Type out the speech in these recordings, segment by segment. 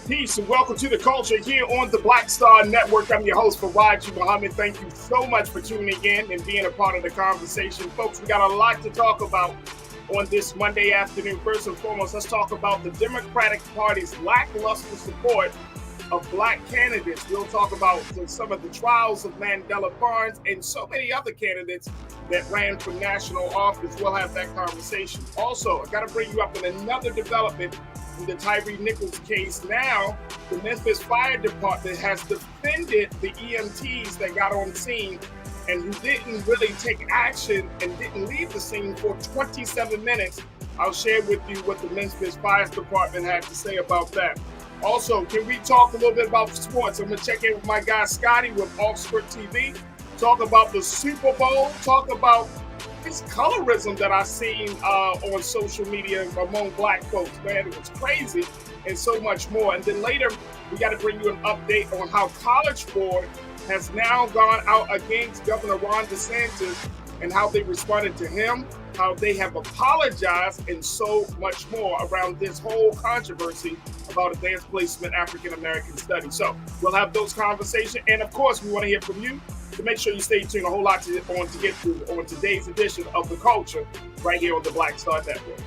Peace and welcome to the culture here on the Black Star Network. I'm your host, Faraji Muhammad. Thank you so much for tuning in and being a part of the conversation. Folks, we got a lot to talk about on this Monday afternoon. First and foremost, let's talk about the Democratic Party's lackluster support of black candidates. We'll talk about some of the trials of Mandela Barnes and so many other candidates that ran for national office. We'll have that conversation. Also, I got to bring you up in another development in the Tyree Nichols case. Now, the Memphis Fire Department has defended the EMTs that got on scene and who didn't really take action and didn't leave the scene for 27 minutes. I'll share with you what the Memphis Fire Department had to say about that. Also, can we talk a little bit about sports? I'm going to check in with my guy Scotty with Offscript TV, talk about the Super Bowl, talk about this colorism that I've seen on social media among black folks, man. It was crazy, and so much more. And then later, we got to bring you an update on how College Board has now gone out against Governor Ron DeSantis and how they responded to him, how they have apologized, and so much more around this whole controversy about advanced placement African-American studies. So we'll have those conversations. And of course, we want to hear from you. So make sure you stay tuned. A whole lot to get through on today's edition of The Culture right here on the Black Star Network.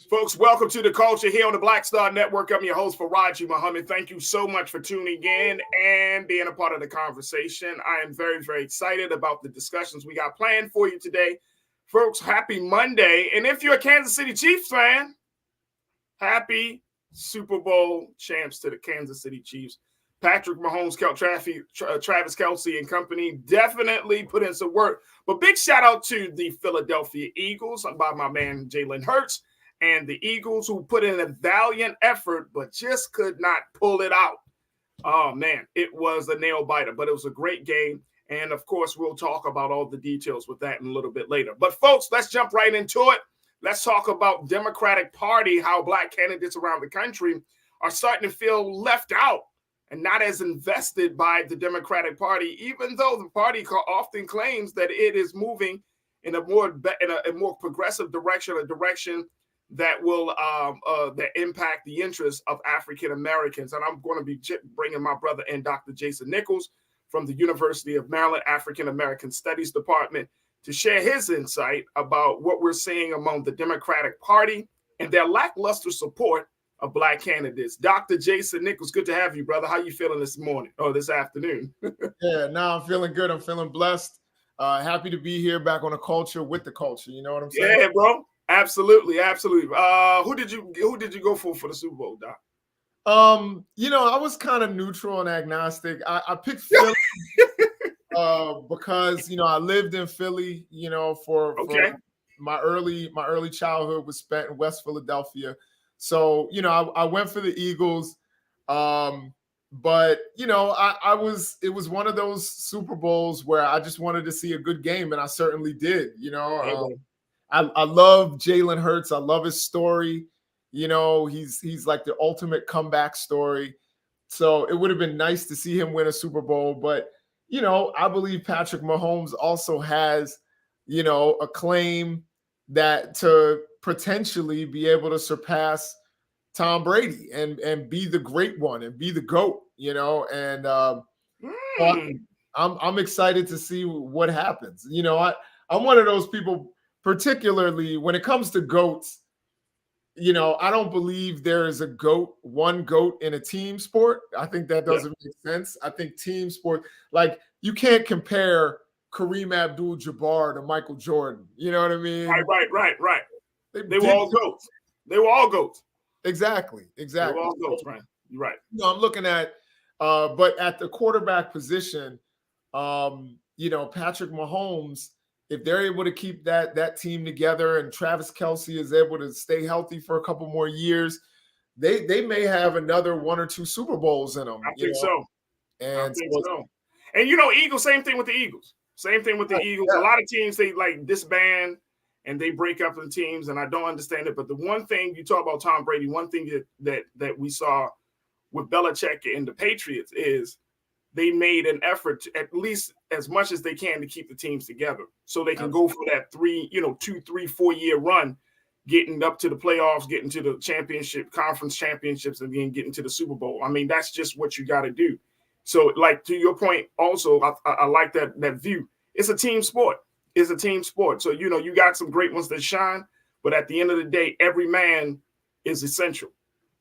Folks, welcome to the culture here on the Black Star Network. I'm your host, Faraji Muhammad. Thank you so much for tuning in and being a part of the conversation. I am very, very excited about the discussions we got planned for you today. Folks, happy Monday. And if you're a Kansas City Chiefs fan, happy Super Bowl champs to the Kansas City Chiefs. Patrick Mahomes, Travis Kelce and company definitely put in some work. But big shout out to the Philadelphia Eagles by my man Jalen Hurts. And the Eagles, who put in a valiant effort, but just could not pull it out. Oh, man, it was a nail biter, but it was a great game. And, of course, we'll talk about all the details with that in a little bit later. But, folks, let's jump right into it. Let's talk about Democratic Party, how black candidates around the country are starting to feel left out and not as invested by the Democratic Party, even though the party often claims that it is moving in a more progressive direction, a direction that will that impact the interests of African Americans. And I'm going to be bringing my brother in, Dr. Jason Nichols from the University of Maryland African American Studies Department, to share his insight about what we're seeing among the Democratic Party and their lackluster support of black candidates. Dr. Jason Nichols, good to have you, brother. How you feeling this morning or this afternoon? Yeah, now I'm feeling good. I'm feeling blessed. Happy to be here back on the culture with the culture. You know what I'm saying? Yeah, bro. Absolutely, absolutely. Who did you go for the Super Bowl, Doc? I was kind of neutral and agnostic. I picked Philly because I lived in Philly. For my early childhood was spent in West Philadelphia. So I went for the Eagles. But it was one of those Super Bowls where I just wanted to see a good game, and I certainly did. I love Jalen Hurts. I love his story. He's like the ultimate comeback story. So it would have been nice to see him win a Super Bowl. But, I believe Patrick Mahomes also has, a claim that to potentially be able to surpass Tom Brady and be the great one and be the GOAT, and I'm excited to see what happens. I'm one of those people, particularly when it comes to GOATs, I don't believe there is one GOAT in a team sport. I think that doesn't make sense. I think team sport, like you can't compare Kareem Abdul-Jabbar to Michael Jordan. You know what I mean? Right. They were all GOATs. They were all GOATs. Exactly. They were all GOATs, right? You're right. I'm looking at, but at the quarterback position, Patrick Mahomes, if they're able to keep that team together and Travis Kelce is able to stay healthy for a couple more years, they may have another one or two Super Bowls in them. I think so. And Eagles, same thing with the Eagles. Same thing with the Eagles. A lot of teams, they like disband and they break up in teams, and I don't understand it. But the one thing you talk about Tom Brady, one thing that we saw with Belichick and the Patriots is they made an effort to, at least as much as they can, to keep the teams together so they can go for that 2, 3, 4 year run, getting up to the playoffs, getting to the championship, conference championships, and then getting to the Super Bowl. I mean, that's just what you got to do. So, like, to your point, also, I like that view. It's a team sport. It's a team sport. So, you got some great ones that shine, but at the end of the day, every man is essential.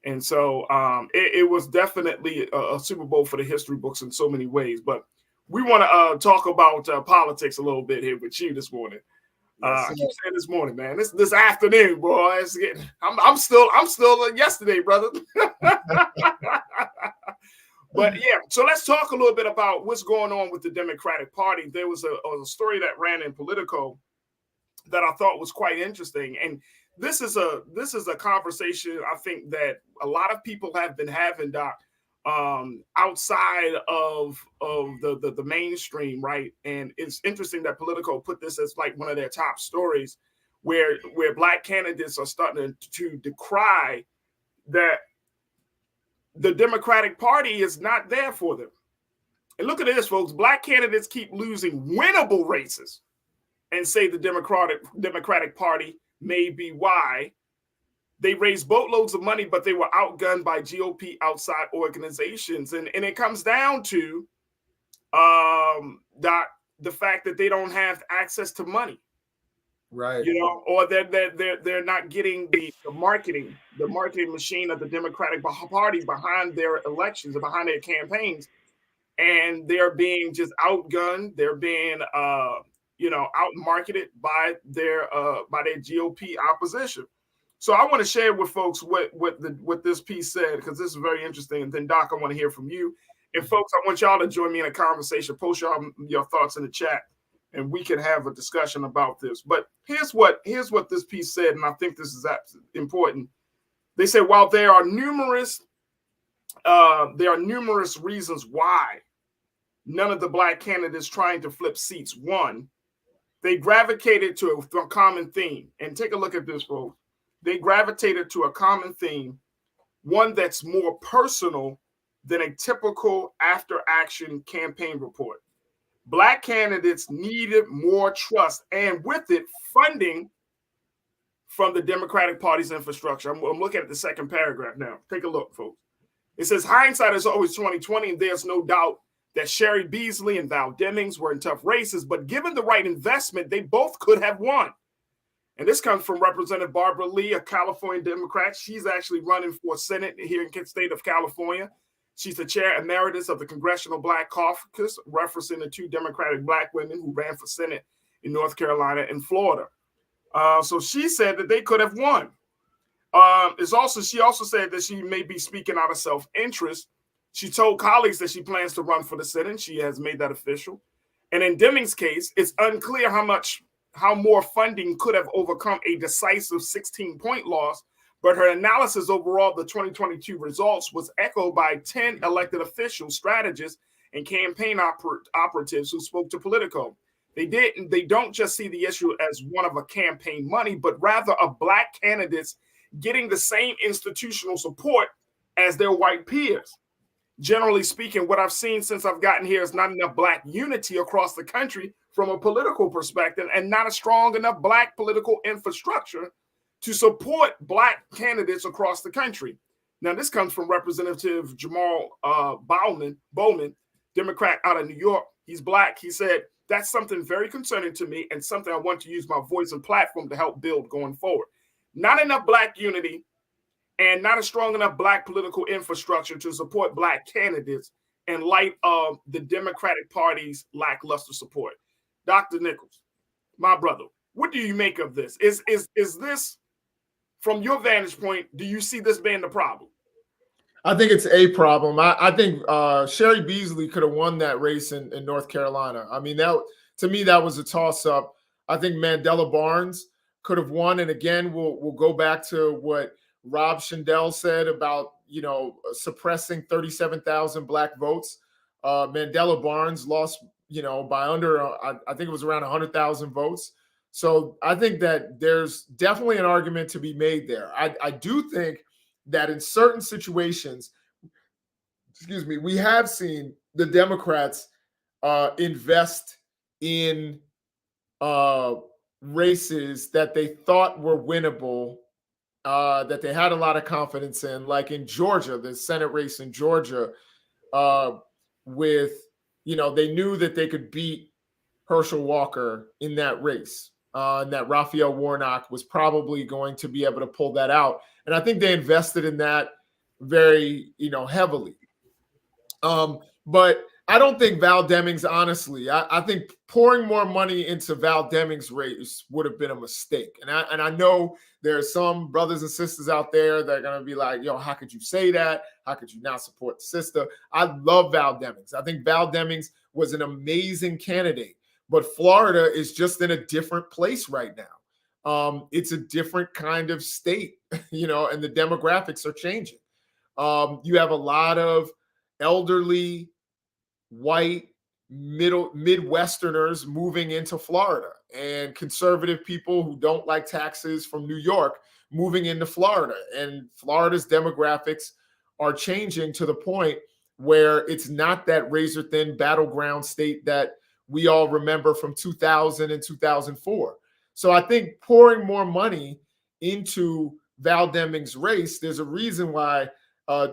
And so it was definitely a Super Bowl for the history books in so many ways. But we want to talk about politics a little bit here with you this morning. I keep saying this morning, man. This afternoon, boy. I'm still yesterday, brother. But yeah, so let's talk a little bit about what's going on with the Democratic Party. There was a story that ran in Politico that I thought was quite interesting, and this is a conversation I think that a lot of people have been having, Doc, outside of the mainstream, right? And it's interesting that Politico put this as like one of their top stories, where Black candidates are starting to decry that the Democratic Party is not there for them. And look at this, folks. Black candidates keep losing winnable races and say the Democratic Party may be why. They raised boatloads of money, but they were outgunned by GOP outside organizations. And it comes down to the fact that they don't have access to money. Right. Or they're not getting the marketing machine of the Democratic Party behind their elections and behind their campaigns, and they're being just outgunned. They're being outmarketed by their GOP opposition. So I want to share with folks what this piece said, because this is very interesting. And then, Doc, I want to hear from you. And folks, I want y'all to join me in a conversation. Post your thoughts in the chat, and we can have a discussion about this. But here's what this piece said, and I think this is important. They said, while there are numerous reasons why none of the Black candidates trying to flip seats won, they gravitated to a common theme. And take a look at this, folks. They gravitated to a common theme, one that's more personal than a typical after-action campaign report. Black candidates needed more trust, and with it, funding from the Democratic Party's infrastructure. I'm looking at the second paragraph now. Take a look, folks. It says, hindsight is always 20/20, and there's no doubt that Sherry Beasley and Val Demings were in tough races, but given the right investment, they both could have won. And this comes from Representative Barbara Lee, a California Democrat. She's actually running for Senate here in the state of California. She's the chair emeritus of the Congressional Black Caucus, referencing the two Democratic Black women who ran for Senate in North Carolina and Florida. So she said that they could have won. She also said that she may be speaking out of self-interest. She told colleagues that she plans to run for the Senate. She has made that official. And in Demings' case, it's unclear how more funding could have overcome a decisive 16-point loss, but her analysis overall of the 2022 results was echoed by 10 elected officials, strategists, and campaign operatives who spoke to Politico. They don't just see the issue as one of a campaign money, but rather of Black candidates getting the same institutional support as their white peers. Generally speaking, what I've seen since I've gotten here is not enough Black unity across the country from a political perspective, and not a strong enough Black political infrastructure to support Black candidates across the country. Now, this comes from Representative Jamal Bowman, Democrat out of New York. He's Black. He said, that's something very concerning to me and something I want to use my voice and platform to help build going forward. Not enough Black unity and not a strong enough Black political infrastructure to support Black candidates in light of the Democratic Party's lackluster support. Dr. Nichols, my brother, what do you make of this? Is this, from your vantage point, do you see this being the problem? I think it's a problem. I think Sherry Beasley could have won that race in North Carolina. I mean, to me, that was a toss-up. I think Mandela Barnes could have won. And again, we'll go back to what Rob Shindell said about, suppressing 37,000 Black votes. Mandela Barnes lost, by under, I think it was around 100,000 votes. So I think that there's definitely an argument to be made there. I do think that in certain situations, we have seen the Democrats invest in races that they thought were winnable, that they had a lot of confidence in, like in Georgia, the Senate race in Georgia, with, they knew that they could beat Herschel Walker in that race, and that Raphael Warnock was probably going to be able to pull that out. And I think they invested in that very, heavily. But I don't think Val Demings, honestly, I think pouring more money into Val Demings' race would have been a mistake. And I know there are some brothers and sisters out there that are going to be like, yo, how could you say that? How could you not support the sister? I love Val Demings. I think Val Demings was an amazing candidate, but Florida is just in a different place right now. It's a different kind of state, and the demographics are changing. You have a lot of elderly, white, Midwesterners moving into Florida, and conservative people who don't like taxes from New York moving into Florida. And Florida's demographics are changing to the point where it's not that razor-thin battleground state that we all remember from 2000 and 2004. So I think pouring more money into Val Demings' race, there's a reason why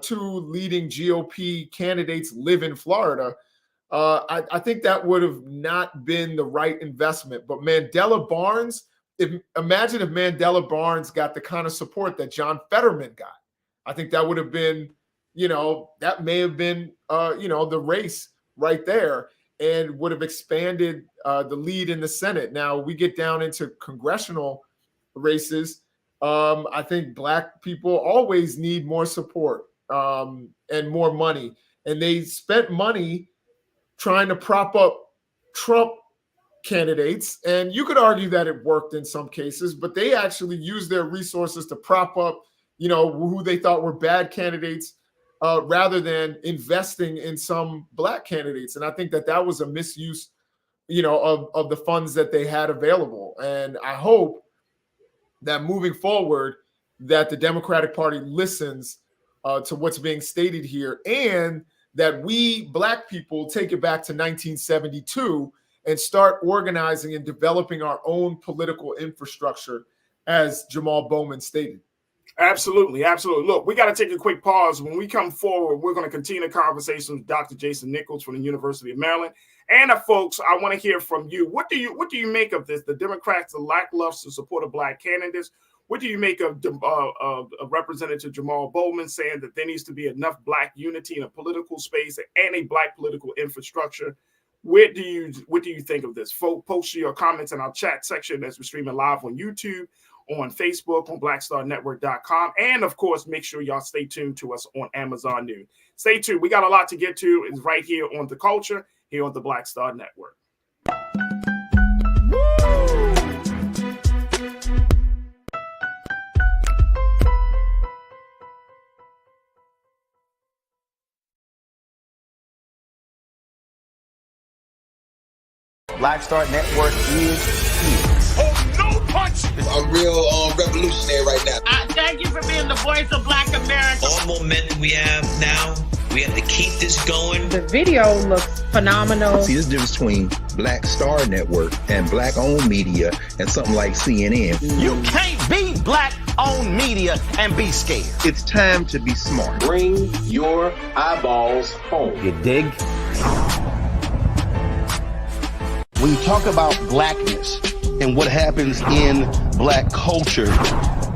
two leading GOP candidates live in Florida. I think that would have not been the right investment. But Mandela Barnes, imagine if Mandela Barnes got the kind of support that John Fetterman got. I think that would have been, that may have been, the race right there, and would have expanded the lead in the Senate. Now we get down into congressional races. I think Black people always need more support and more money. And they spent money trying to prop up Trump candidates. And you could argue that it worked in some cases, but they actually used their resources to prop up, who they thought were bad candidates, rather than investing in some Black candidates. And I think that was a misuse, of the funds that they had available. And I hope that moving forward, that the Democratic Party listens to what's being stated here, and that we Black people take it back to 1972 and start organizing and developing our own political infrastructure, as Jamal Bowman stated. Absolutely. Absolutely. Look, we got to take a quick pause. When we come forward, we're going to continue the conversation with Dr. Jason Nichols from the University of Maryland. And folks, I want to hear from you. What do you make of this? The Democrats are lackluster support of Black candidates. What do you make of Representative Jamal Bowman saying that there needs to be enough Black unity in a political space and a Black political infrastructure? What do you think of this? Post your comments in our chat section as we're streaming live on YouTube, on Facebook, on blackstarnetwork.com. And of course, make sure y'all stay tuned to us on Amazon News. Stay tuned. We got a lot to get to. It's right here on The Culture, here on the Black Star Network. Black Star Network is here. Oh, no punch! I'm real revolutionary right now. Thank you for being the voice of Black America. All momentum we have now, we have to keep this going. The video looks phenomenal. See, this difference between Black Star Network and Black-owned media and something like CNN. You can't be Black-owned media and be scared. It's time to be smart. Bring your eyeballs home. You dig? When you talk about Blackness and what happens in Black culture,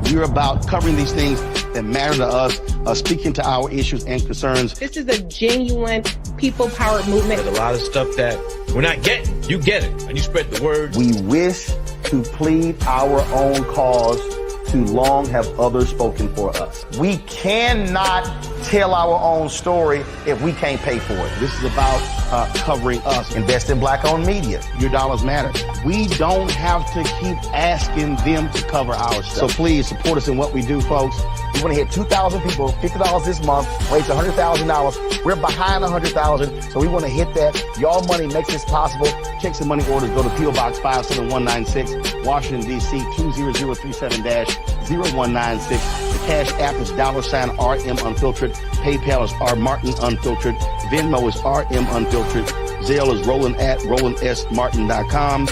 you're about covering these things that matter to us, speaking to our issues and concerns. This is a genuine people-powered movement. There's a lot of stuff that we're not getting. You get it, and you spread the word. We wish to plead our own cause Too long have others spoken for us. We cannot tell our own story if we can't pay for it. This is about covering us. Invest in Black-owned media. Your dollars matter. We don't have to keep asking them to cover our stuff. So please support us in what we do, folks. We want to hit 2,000 people, $50 this month, raise $100,000. We're behind 100,000, so we want to hit that. Y'all money makes this possible. Checks and money orders go to P.O. Box 57196, Washington, D.C. 20037-0196. The Cash App is $RM Unfiltered. PayPal is R Martin Unfiltered. Venmo is RM Unfiltered. Zelle is Roland at RolandSMartin.com.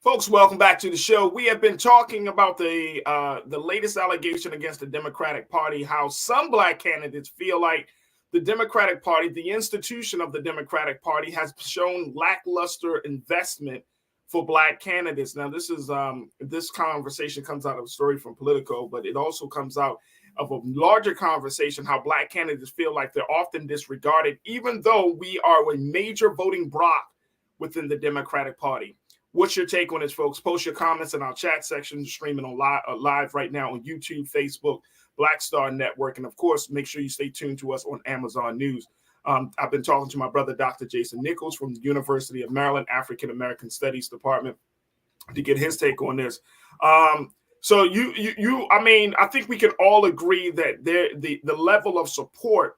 Folks, welcome back to the show. We have been talking about the latest allegation against the Democratic Party, how some Black candidates feel like the Democratic Party, the institution of the Democratic Party, has shown lackluster investment for Black candidates. Now, this conversation comes out of a story from Politico, but it also comes out of a larger conversation how Black candidates feel like they're often disregarded, even though we are a major voting bloc within the Democratic Party. What's your take on this, folks? Post your comments in our chat section, streaming on live right now on YouTube, Facebook, Black Star Network, and of course, make sure you stay tuned to us on Amazon News. I've been talking to my brother, Dr. Jason Nichols from the University of Maryland, African American Studies Department, to get his take on this. So I think we can all agree that the level of support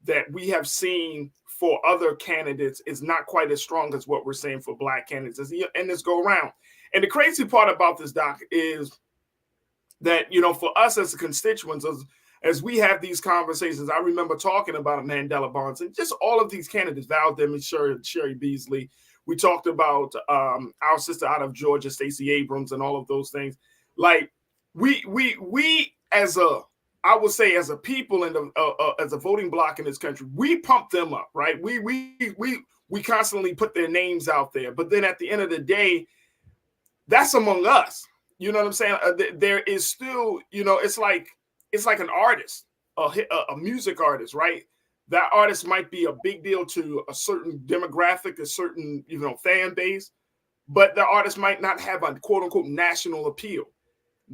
that we have seen for other candidates is not quite as strong as what we're saying for Black candidates in this go around. And the crazy part about this, Doc, is that, for us as constituents, as we have these conversations, I remember talking about Mandela Barnes and just all of these candidates, Val Demings, Sherry Beasley. We talked about our sister out of Georgia, Stacey Abrams, and all of those things. Like we as a people and as a voting bloc in this country, we pump them up, right? We constantly put their names out there, but then at the end of the day, that's among us. You know what I'm saying? There is still, it's like an artist, a music artist, right? That artist might be a big deal to a certain demographic, a certain fan base, but the artist might not have a quote unquote national appeal.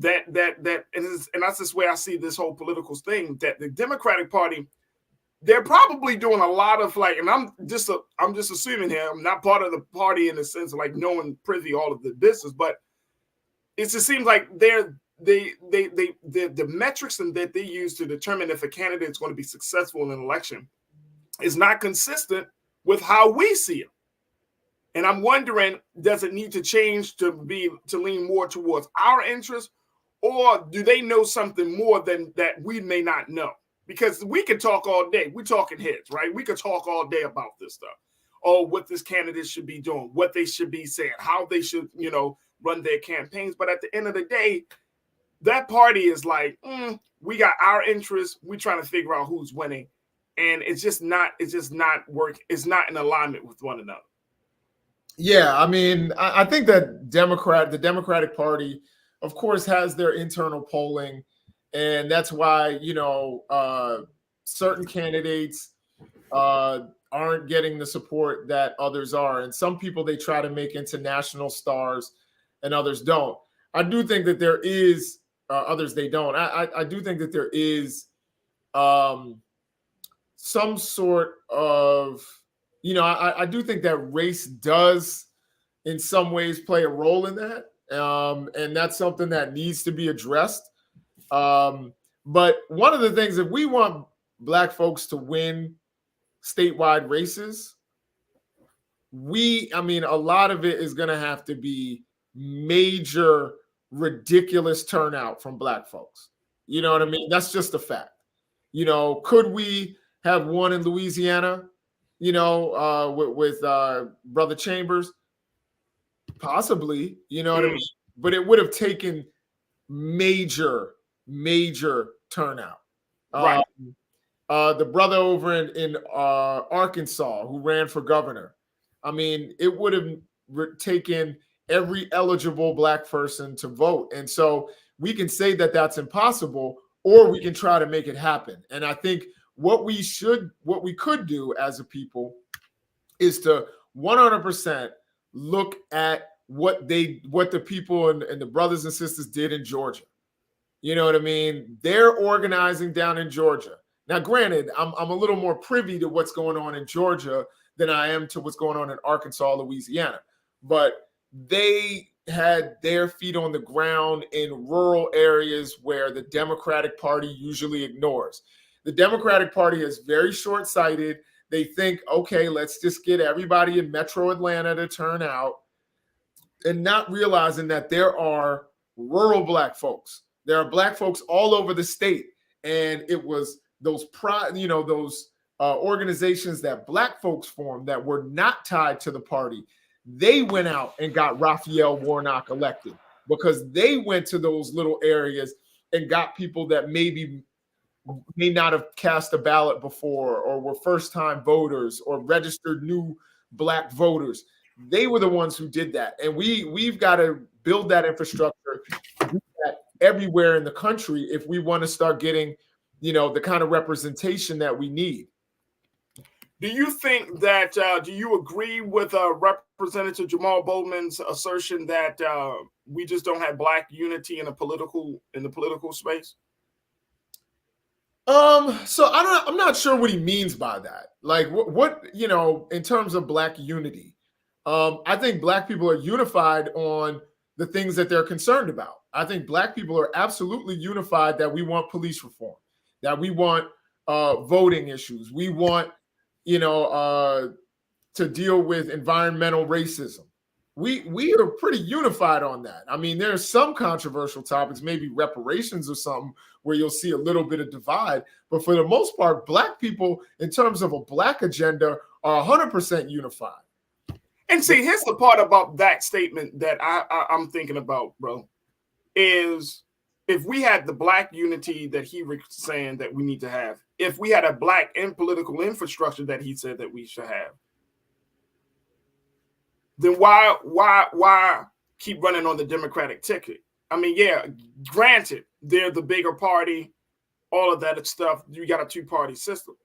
And that's just where I see this whole political thing, that the Democratic Party, they're probably doing a lot of and I'm just assuming here, I'm not part of the party in the sense of knowing privy all of the business, but it just seems like the metrics that they use to determine if a candidate is going to be successful in an election is not consistent with how we see it. And I'm wondering, does it need to change to lean more towards our interests? Or do they know something more than that we may not know? Because we could talk all day. We're talking heads, right? We could talk all day about this stuff. Oh, what this candidate should be doing, what they should be saying, how they should, run their campaigns. But at the end of the day, that party is we got our interests. We're trying to figure out who's winning. And it's just not work. It's not in alignment with one another. Yeah, I mean, I think that the Democratic Party, of course, has their internal polling, and that's why certain candidates aren't getting the support that others are, and some people they try to make into national stars, and others don't. I do think that there is others they don't. I do think that there is some sort of I do think that race does in some ways play a role in that. And that's something that needs to be addressed. But one of the things, if we want Black folks to win statewide races, a lot of it is going to have to be major, ridiculous turnout from Black folks. You know what I mean? That's just a fact. Could we have won in Louisiana, with Brother Chambers? Possibly, what I mean? But it would have taken major turnout. Right. The brother over in Arkansas who ran for governor, it would have taken every eligible Black person to vote. And so we can say that that's impossible, or we can try to make it happen. And I think what we could do as a people is to 100% look at what the people and the brothers and sisters did in Georgia. You know what I mean? They're organizing down in Georgia. Now, granted, I'm a little more privy to what's going on in Georgia than I am to what's going on in Arkansas, Louisiana. But they had their feet on the ground in rural areas where the Democratic Party usually ignores. The Democratic Party is very short-sighted. They think, okay, let's just get everybody in Metro Atlanta to turn out, and not realizing that there are rural Black folks. There are Black folks all over the state. And it was those organizations that Black folks formed that were not tied to the party. They went out and got Raphael Warnock elected because they went to those little areas and got people that may not have cast a ballot before, or were first-time voters, or registered new Black voters. They were the ones who did that. And we've got to build that infrastructure, do that everywhere in the country if we want to start getting, the kind of representation that we need. Do you think that, do you agree with Representative Jamal Bowman's assertion that we just don't have Black unity in the political space? So I'm not sure what he means by that. Like what in terms of Black unity, I think Black people are unified on the things that they're concerned about. I think Black people are absolutely unified that we want police reform, that we want voting issues. We want, to deal with environmental racism. We are pretty unified on that. I mean, there's some controversial topics, maybe reparations or something, where you'll see a little bit of divide. But for the most part, Black people, in terms of a Black agenda, are 100% unified. And see, here's the part about that statement that I'm thinking about, bro, is if we had the Black unity that he was saying that we need to have, if we had a Black and political infrastructure that he said that we should have, then why keep running on the Democratic ticket? I mean, yeah, granted, they're the bigger party, all of that stuff. You got a two-party system.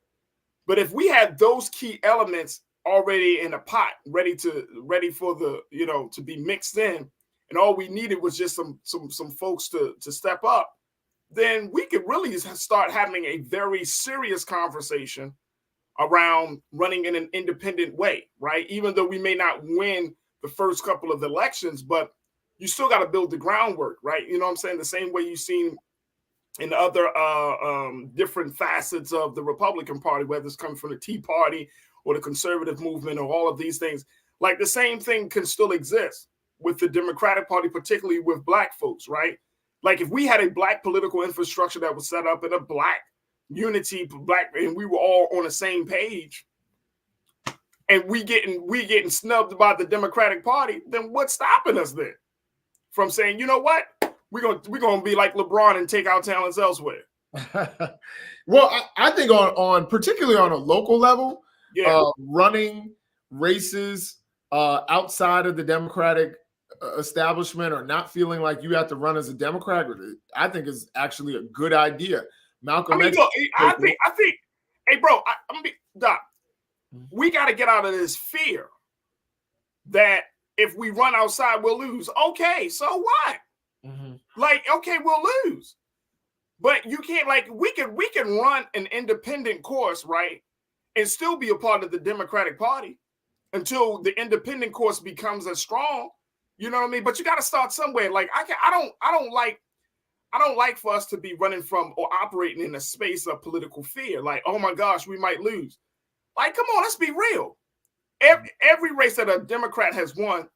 But if we had those key elements already in a pot, ready for the, to be mixed in, and all we needed was just some folks to step up, then we could really start having a very serious conversation around running in an independent way, right? Even though we may not win the first couple of elections, but you still got to build the groundwork, right? You know what I'm saying? The same way you've seen in other different facets of the Republican Party, whether it's coming from the Tea Party or the conservative movement or all of these things. Like the same thing can still exist with the Democratic Party, particularly with Black folks, right? Like if we had a Black political infrastructure that was set up in a Black unity, Black, and we were all on the same page, and we getting snubbed by the Democratic Party, then what's stopping us then from saying, you know what, we're gonna be like LeBron and take our talents elsewhere? Well, I think on particularly on a local level, running races outside of the Democratic establishment, or not feeling like you have to run as a Democrat, I think is actually a good idea. Malcolm X. I think, hey, bro, Doc, we got to get out of this fear that if we run outside, we'll lose. Okay, so what? Mm-hmm. Like, okay, we'll lose. But you can't, like, we can run an independent course, right, and still be a part of the Democratic Party until the independent course becomes as strong. You know what I mean? But you got to start somewhere. Like, I don't like for us to be running from or operating in a space of political fear. Like, oh my gosh, we might lose. Like, come on, let's be real. Every race that a Democrat has won,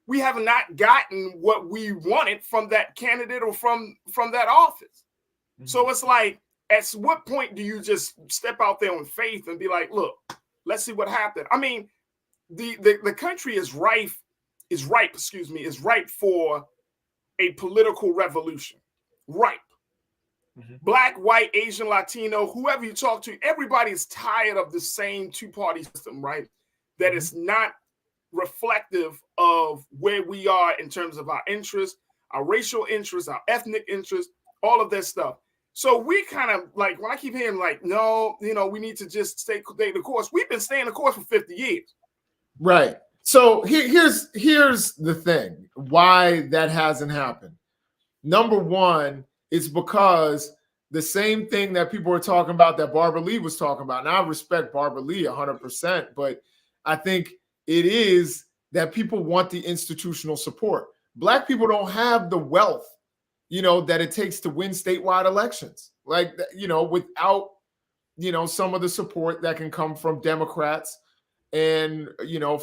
we have not gotten what we wanted from that candidate or from that office. Mm-hmm. So it's like, at what point do you just step out there on faith and be like, look, let's see what happened? I mean, the country is ripe for a political revolution. Ripe. Mm-hmm. Black, white, Asian, Latino, whoever you talk to, everybody is tired of the same two-party system, right? That is not reflective of where we are in terms of our interests, our racial interests, our ethnic interests, all of that stuff. So we kind of like, when I keep hearing like, no, we need to just stay the course. We've been staying the course for 50 years. Right. So here's the thing, why that hasn't happened. Number one, it's because the same thing that people were talking about that Barbara Lee was talking about. And I respect Barbara Lee 100%, but I think it is that people want the institutional support. Black people don't have the wealth, that it takes to win statewide elections. Like, without, some of the support that can come from Democrats and,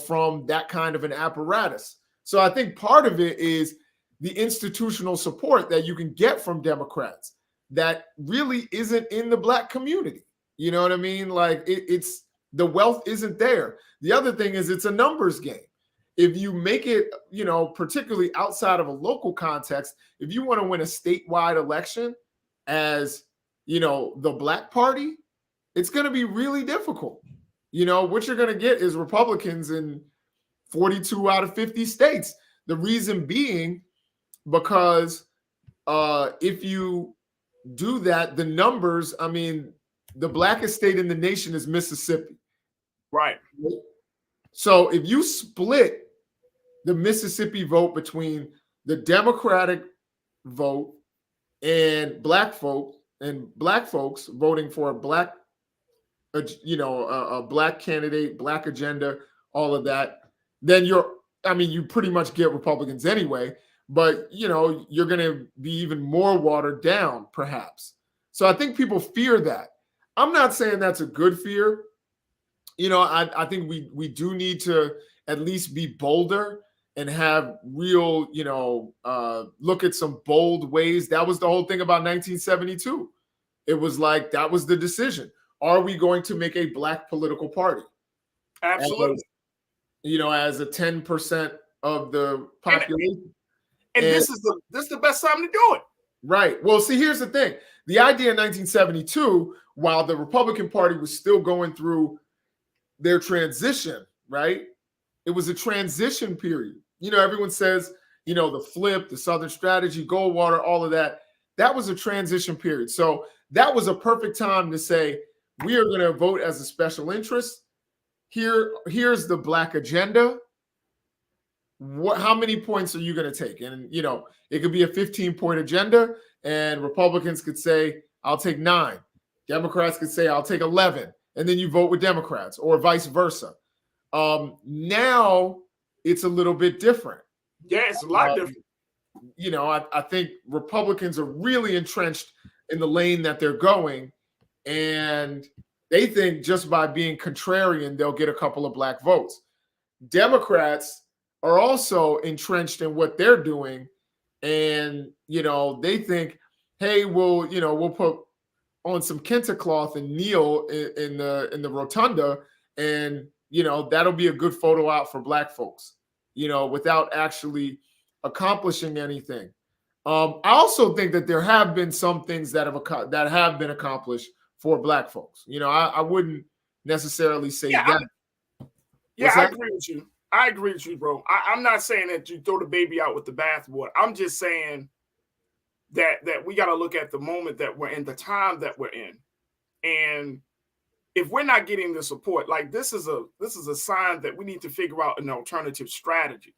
from that kind of an apparatus. So I think part of it is the institutional support that you can get from Democrats that really isn't in the Black community. You know what I mean? Like it's the wealth isn't there. The other thing is it's a numbers game. If you make it, particularly outside of a local context, if you want to win a statewide election as, the Black party, it's going to be really difficult. What you're going to get is Republicans in 42 out of 50 states. The reason being because if you do that, the numbers, the blackest state in the nation is Mississippi. Right. So if you split the Mississippi vote between the Democratic vote and black folks voting for a black, a black candidate, black agenda, all of that, then you pretty much get Republicans anyway, but you're going to be even more watered down perhaps. So I think people fear that. I'm not saying that's a good fear. I think we do need to at least be bolder and have real, look at some bold ways. That was the whole thing about 1972. It was like, that was the decision. Are we going to make a black political party? Absolutely. As a 10% of the population. And this is the best time to do it. Right. Well, see, here's the thing. The idea in 1972, while the Republican Party was still going through their transition, right? It was a transition period. Everyone says, the flip, the Southern strategy, Goldwater, all of that. That was a transition period. So that was a perfect time to say, we are going to vote as a special interest. Here's the black agenda. How many points are you going to take? And, it could be a 15-point agenda, and Republicans could say, I'll take 9. Democrats could say, I'll take 11. And then you vote with Democrats or vice versa. Now it's a little bit different. Yeah, it's a lot different. I think Republicans are really entrenched in the lane that they're going, and they think just by being contrarian, they'll get a couple of black votes. Democrats are also entrenched in what they're doing, and they think, hey, we'll put on some kente cloth and kneel in the rotunda, and that'll be a good photo op for black folks, without actually accomplishing anything. I also think that there have been some things that have been accomplished for black folks. I wouldn't necessarily say that. I agree with you. I agree with you, bro. I'm not saying that you throw the baby out with the bathwater. I'm just saying that we got to look at the moment that we're in, the time that we're in. And if we're not getting the support, like this is a sign that we need to figure out an alternative strategy,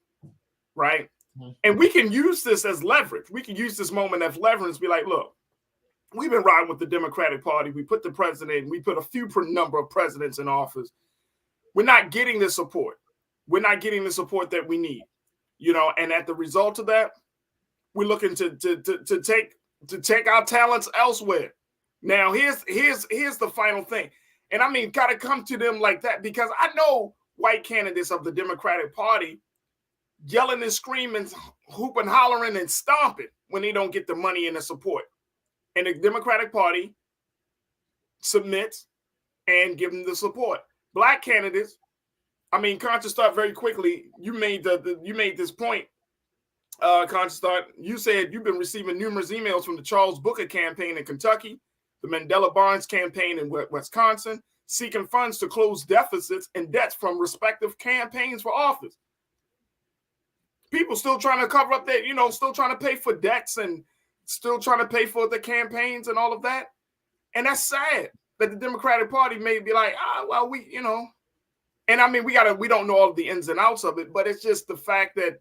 right? Mm-hmm. And we can use this as leverage. We can use this moment as leverage and be like, look, we've been riding with the Democratic Party. We put the president, we put a few number of presidents in office. We're not getting the support. We're not getting the support that we need, and at the result of that, we're looking to take our talents elsewhere. Now, here's the final thing. And got to come to them like that, because I know white candidates of the Democratic Party yelling and screaming, hooping, hollering, and stomping when they don't get the money and the support. And the Democratic Party submits and give them the support. Black candidates, Conscious Thought, very quickly, you made this point, Conscious Thought. You said you've been receiving numerous emails from the Charles Booker campaign in Kentucky, the Mandela Barnes campaign in Wisconsin, seeking funds to close deficits and debts from respective campaigns for office. people still trying to cover up their, still trying to pay for debts and still trying to pay for the campaigns and all of that. And that's sad that the Democratic Party may be like, and I mean, we don't know all of the ins and outs of it, but it's just the fact that,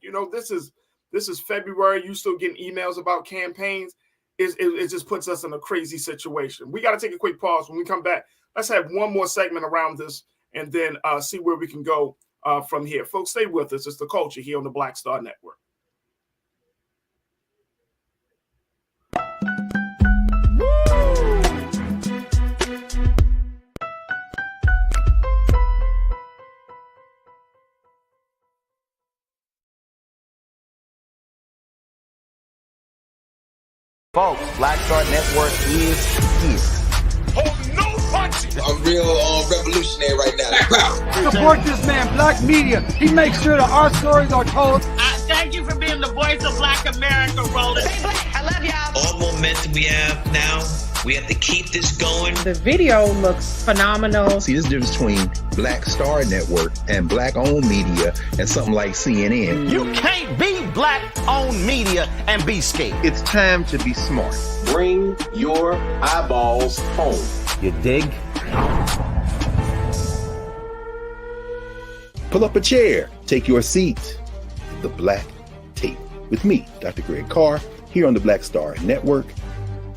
this is February. You still getting emails about campaigns. It just puts us in a crazy situation. We got to take a quick pause. When we come back, let's have one more segment around this and then see where we can go from here. Folks, stay with us. It's The Culture here on the Black Star Network. Folks, Black Star Network is here. Oh, no punches! I'm real revolutionary right now. Support this man, Black Media. He makes sure that our stories are told. Thank you for being the voice of Black America, Roland. Stay black. I love y'all. All momentum we have now, we have to keep this going. The video looks phenomenal. See, there's a difference between Black Star Network and black-owned media and something like CNN. You can't be black-owned media and be scared. It's time to be smart. Bring your eyeballs home. You dig? Pull up a chair. Take your seat. The Black Tape. With me, Dr. Greg Carr, here on the Black Star Network.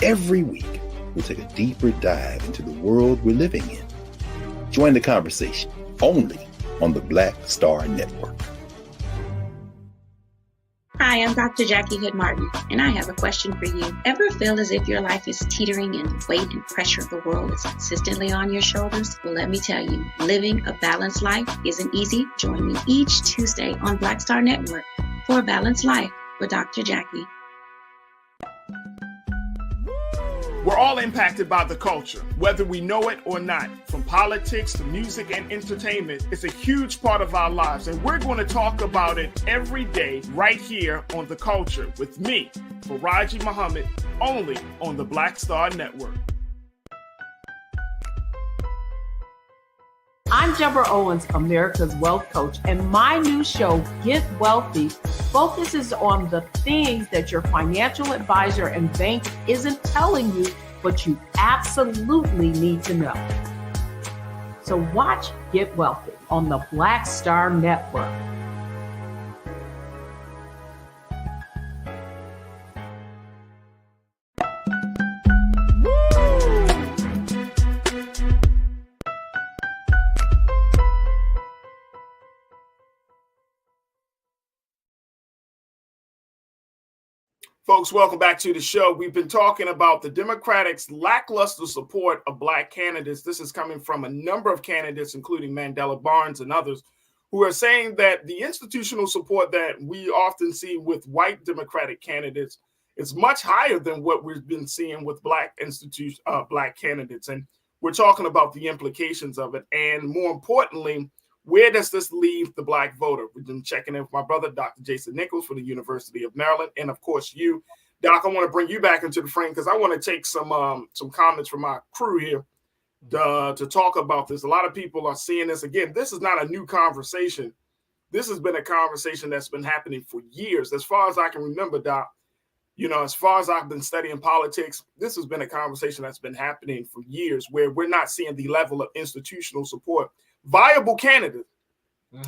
Every week, we'll take a deeper dive into the world we're living in. Join the conversation only on the Black Star Network. Hi, I'm Dr. Jackie Hood Martin, and I have a question for you. Ever feel as if your life is teetering and the weight and pressure of the world is consistently on your shoulders? Well, let me tell you, living a balanced life isn't easy. Join me each Tuesday on Black Star Network for a Balanced Life with Dr. Jackie. We're all impacted by the culture, whether we know it or not. From politics to music and entertainment, it's a huge part of our lives, and we're going to talk about it every day right here on The Culture with me, Faraji Muhammad, only on the Black Star Network. I'm Deborah Owens, America's Wealth Coach, and my new show, Get Wealthy, focuses on the things that your financial advisor and bank isn't telling you, but you absolutely need to know. So watch Get Wealthy on the Black Star Network. Folks, welcome back to the show. We've been talking about the Democrats' lackluster support of Black candidates. This is coming from a number of candidates, including Mandela Barnes and others, who are saying that the institutional support that we often see with white Democratic candidates is much higher than what we've been seeing with Black candidates. And we're talking about the implications of it. And more importantly, where does this leave the Black voter? We've been checking in with my brother, Dr. Jason Nichols from the University of Maryland. And of course, you, Doc, I want to bring you back into the frame because I want to take some comments from my crew here to talk about this. A lot of people are seeing this. Again, this is not a new conversation. This has been a conversation that's been happening for years. As far as I can remember, Doc, as far as I've been studying politics, this has been a conversation that's been happening for years where we're not seeing the level of institutional support. Viable candidates,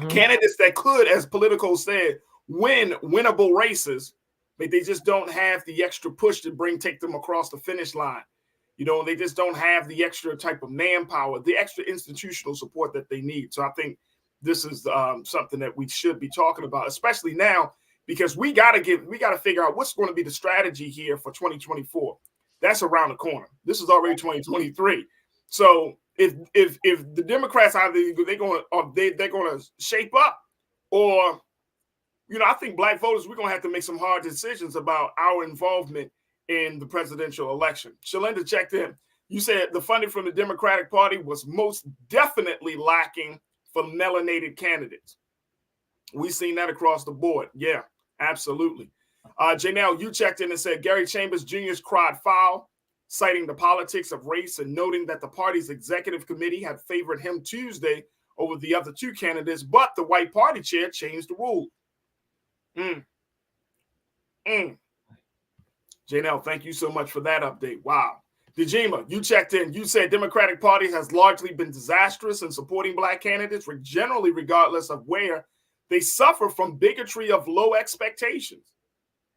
candidates that could, as Politico said, win winnable races, but they just don't have the extra push to take them across the finish line. They just don't have the extra type of manpower, the extra institutional support that they need. So I think this is something that we should be talking about, especially now, because we got to figure out what's going to be the strategy here for 2024. That's around the corner. This is already 2023. So if the Democrats either they're going to shape up, or I think Black voters, we're going to have to make some hard decisions about our involvement in the presidential election. Shalinda checked in. You said the funding from the Democratic Party was most definitely lacking for melanated candidates. We've seen that across the board. Yeah, absolutely. Janelle, you checked in and said Gary Chambers Jr.'s cried foul, citing the politics of race and noting that the party's executive committee had favored him Tuesday over the other two candidates, but the white party chair changed the rule. Janelle, thank you so much for that update. Wow. Dejima, you checked in. You said Democratic Party has largely been disastrous in supporting Black candidates, generally regardless of where they suffer from bigotry of low expectations.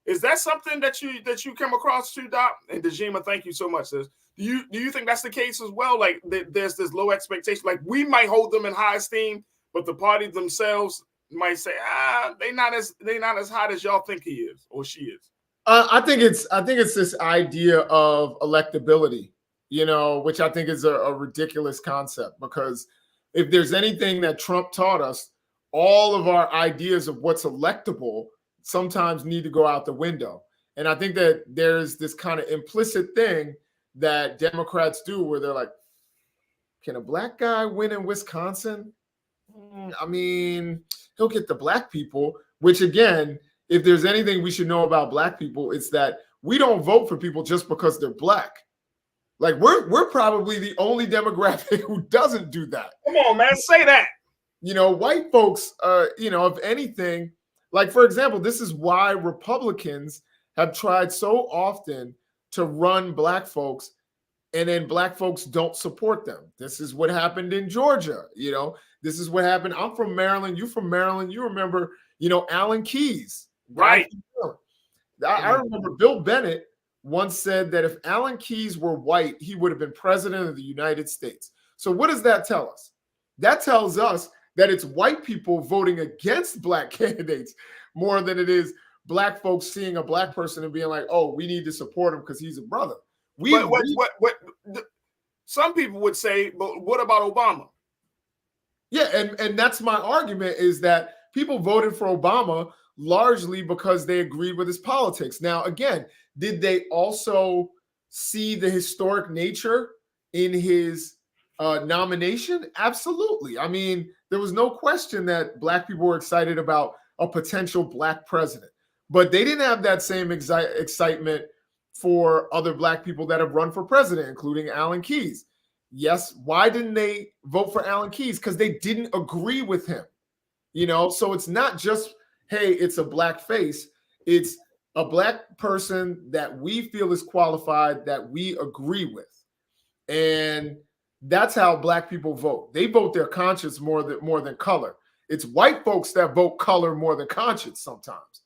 Is that something that you come across too, Doc? And Dejima, thank you so much. Do you think that's the case as well? Like there's this low expectation. Like we might hold them in high esteem, but the party themselves might say, they not as hot as y'all think he is or she is. I think it's this idea of electability, which I think is a ridiculous concept, because if there's anything that Trump taught us, all of our ideas of what's electable sometimes need to go out the window. And I think that there's this kind of implicit thing that Democrats do where they're like, can a Black guy win in Wisconsin? I mean, he'll get the Black people, which again, if there's anything we should know about Black people, it's that we don't vote for people just because they're Black. Like we're probably the only demographic who doesn't do that. Come on, man, say that. White folks, if anything, like for example, this is why Republicans have tried so often to run Black folks, and then Black folks don't support them. This is what happened in Georgia. This is what happened. I'm from Maryland. You from Maryland. You remember, Alan Keyes. Right. I remember Bill Bennett once said that if Alan Keyes were white, he would have been president of the United States. So what does that tell us? That tells us that it's white people voting against Black candidates more than it is Black folks seeing a Black person and being like, oh, we need to support him because he's a brother. Some people would say, but what about Obama? Yeah, and that's my argument, is that people voted for Obama largely because they agreed with his politics. Now, again, did they also see the historic nature in his nomination? Absolutely. I mean, there was no question that Black people were excited about a potential Black president, but they didn't have that same excitement for other Black people that have run for president, including Alan Keyes. Yes, why didn't they vote for Alan Keyes? Because they didn't agree with him. So it's not just, hey, it's a Black face. It's a Black person that we feel is qualified, that we agree with. And that's how Black people vote. They vote their conscience more than color. It's white folks that vote color more than conscience sometimes.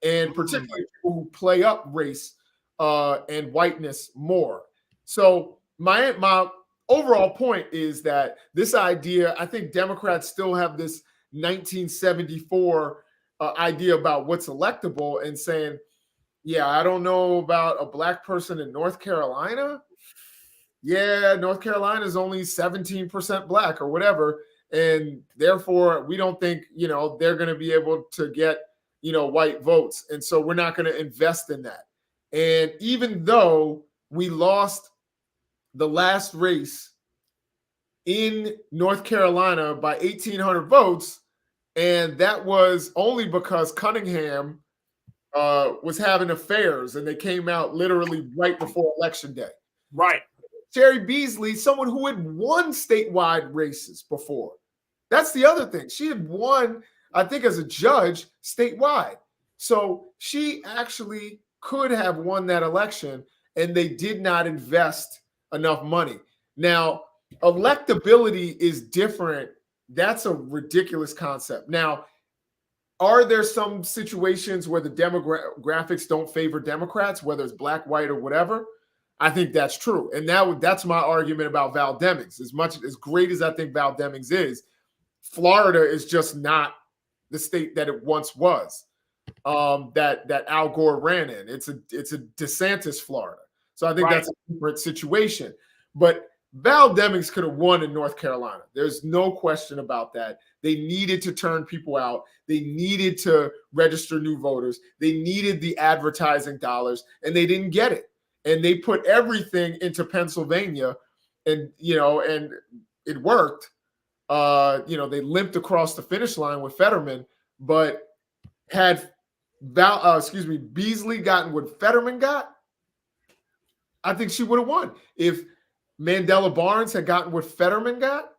And particularly people who play up race and whiteness more. So my overall point is that this idea, I think Democrats still have this 1974 idea about what's electable, and saying, yeah, I don't know about a Black person in North Carolina. Yeah, North Carolina is only 17% Black or whatever. And therefore, we don't think, they're going to be able to get, white votes. And so we're not going to invest in that. And even though we lost the last race in North Carolina by 1,800 votes, and that was only because Cunningham was having affairs, and they came out literally right before Election Day. Right. Sherry Beasley, someone who had won statewide races before. That's the other thing. She had won, I think, as a judge statewide. So she actually could have won that election, and they did not invest enough money. Now, electability is different. That's a ridiculous concept. Now, are there some situations where the demographics don't favor Democrats, whether it's Black, white, or whatever? I think that's true. And that's my argument about Val Demings. As great as I think Val Demings is, Florida is just not the state that it once was, that Al Gore ran in. It's a DeSantis Florida. So I think that's a different situation. But Val Demings could have won in North Carolina. There's no question about that. They needed to turn people out. They needed to register new voters. They needed the advertising dollars, and they didn't get it. And they put everything into Pennsylvania, and it worked. They limped across the finish line with Fetterman, but had Beasley gotten what Fetterman got, I think she would have won. If Mandela Barnes had gotten what Fetterman got,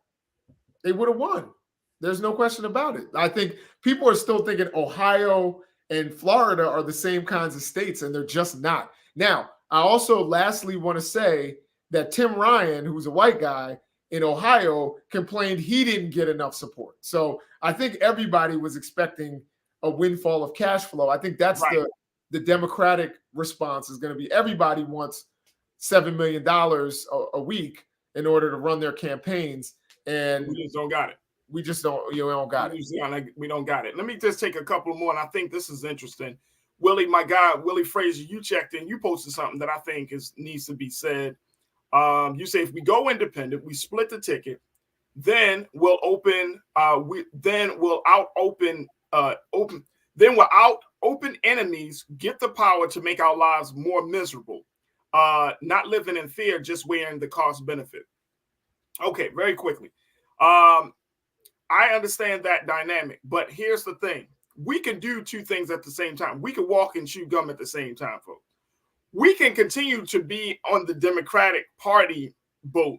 they would have won. There's no question about it. I think people are still thinking Ohio and Florida are the same kinds of states, and they're just not. Now, I also lastly want to say that Tim Ryan, who's a white guy in Ohio, complained he didn't get enough support. So I think everybody was expecting a windfall of cash flow. I think that's the Democratic response is going to be everybody wants $7 million a week in order to run their campaigns. And we just don't got it. We just don't, we don't got it. We don't got it. Let me just take a couple more, and I think this is interesting. Willie, my guy, Willie Frazier, you checked in. You posted something that I think needs to be said. You say if we go independent, we split the ticket, then we'll open. Then we'll out open enemies get the power to make our lives more miserable. Not living in fear, just weighing the cost benefit. Okay, very quickly. I understand that dynamic, but here's the thing. We can do two things at the same time. We can walk and chew gum at the same time, folks. We can continue to be on the Democratic Party boat,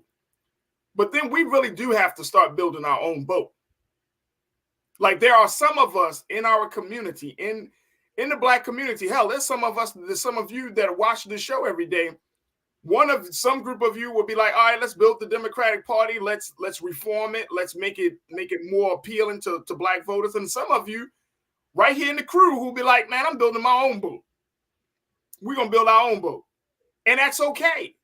but then we really do have to start building our own boat. Like there are some of us in our community, in the Black community, hell, there's some of you that watch this show every day. Some group of you will be like, all right, let's build the Democratic Party. Let's reform it. Let's make it more appealing to Black voters. And some of you right here in the crew who'll be like, man, I'm building my own boat. We're going to build our own boat. And that's okay.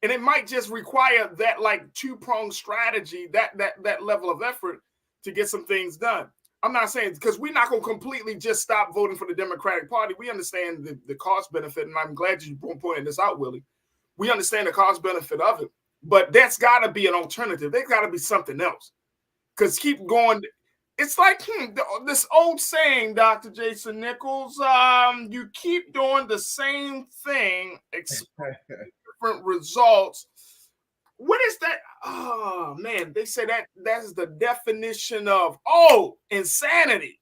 And it might just require that like two-pronged strategy, that level of effort to get some things done. I'm not saying because we're not going to completely just stop voting for the Democratic Party. We understand the cost benefit. And I'm glad you pointed this out, Willie. We understand the cost benefit of it, but that's got to be an alternative. There's got to be something else. Because keep going. It's like this old saying, Dr. Jason Nichols, you keep doing the same thing, expect different results. What is that? Oh, man, they say that's the definition of, insanity.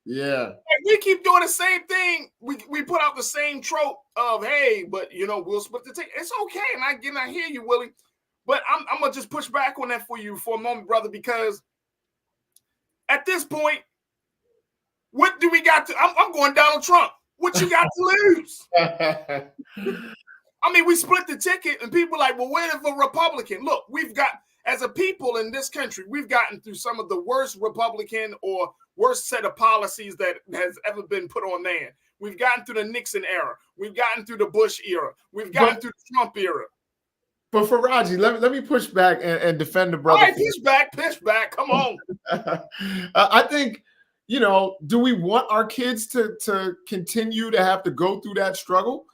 Yeah. We keep doing the same thing. We put out the same trope of, hey, but, we'll split the ticket. It's okay. And I hear you, Willie. But I'm going to just push back on that for you for a moment, brother, because at this point, what do we got to? I'm going Donald Trump. What you got to lose? I mean, we split the ticket and people are like, well, what if a Republican? Look, we've got, as a people in this country, we've gotten through some of the worst Republican or worst set of policies that has ever been put on man. We've gotten through the Nixon era. We've gotten through the Bush era. We've gotten through the Trump era. But for Raji, let me push back and defend the brother. All right, push back. Come on. I think, do we want our kids to continue to have to go through that struggle?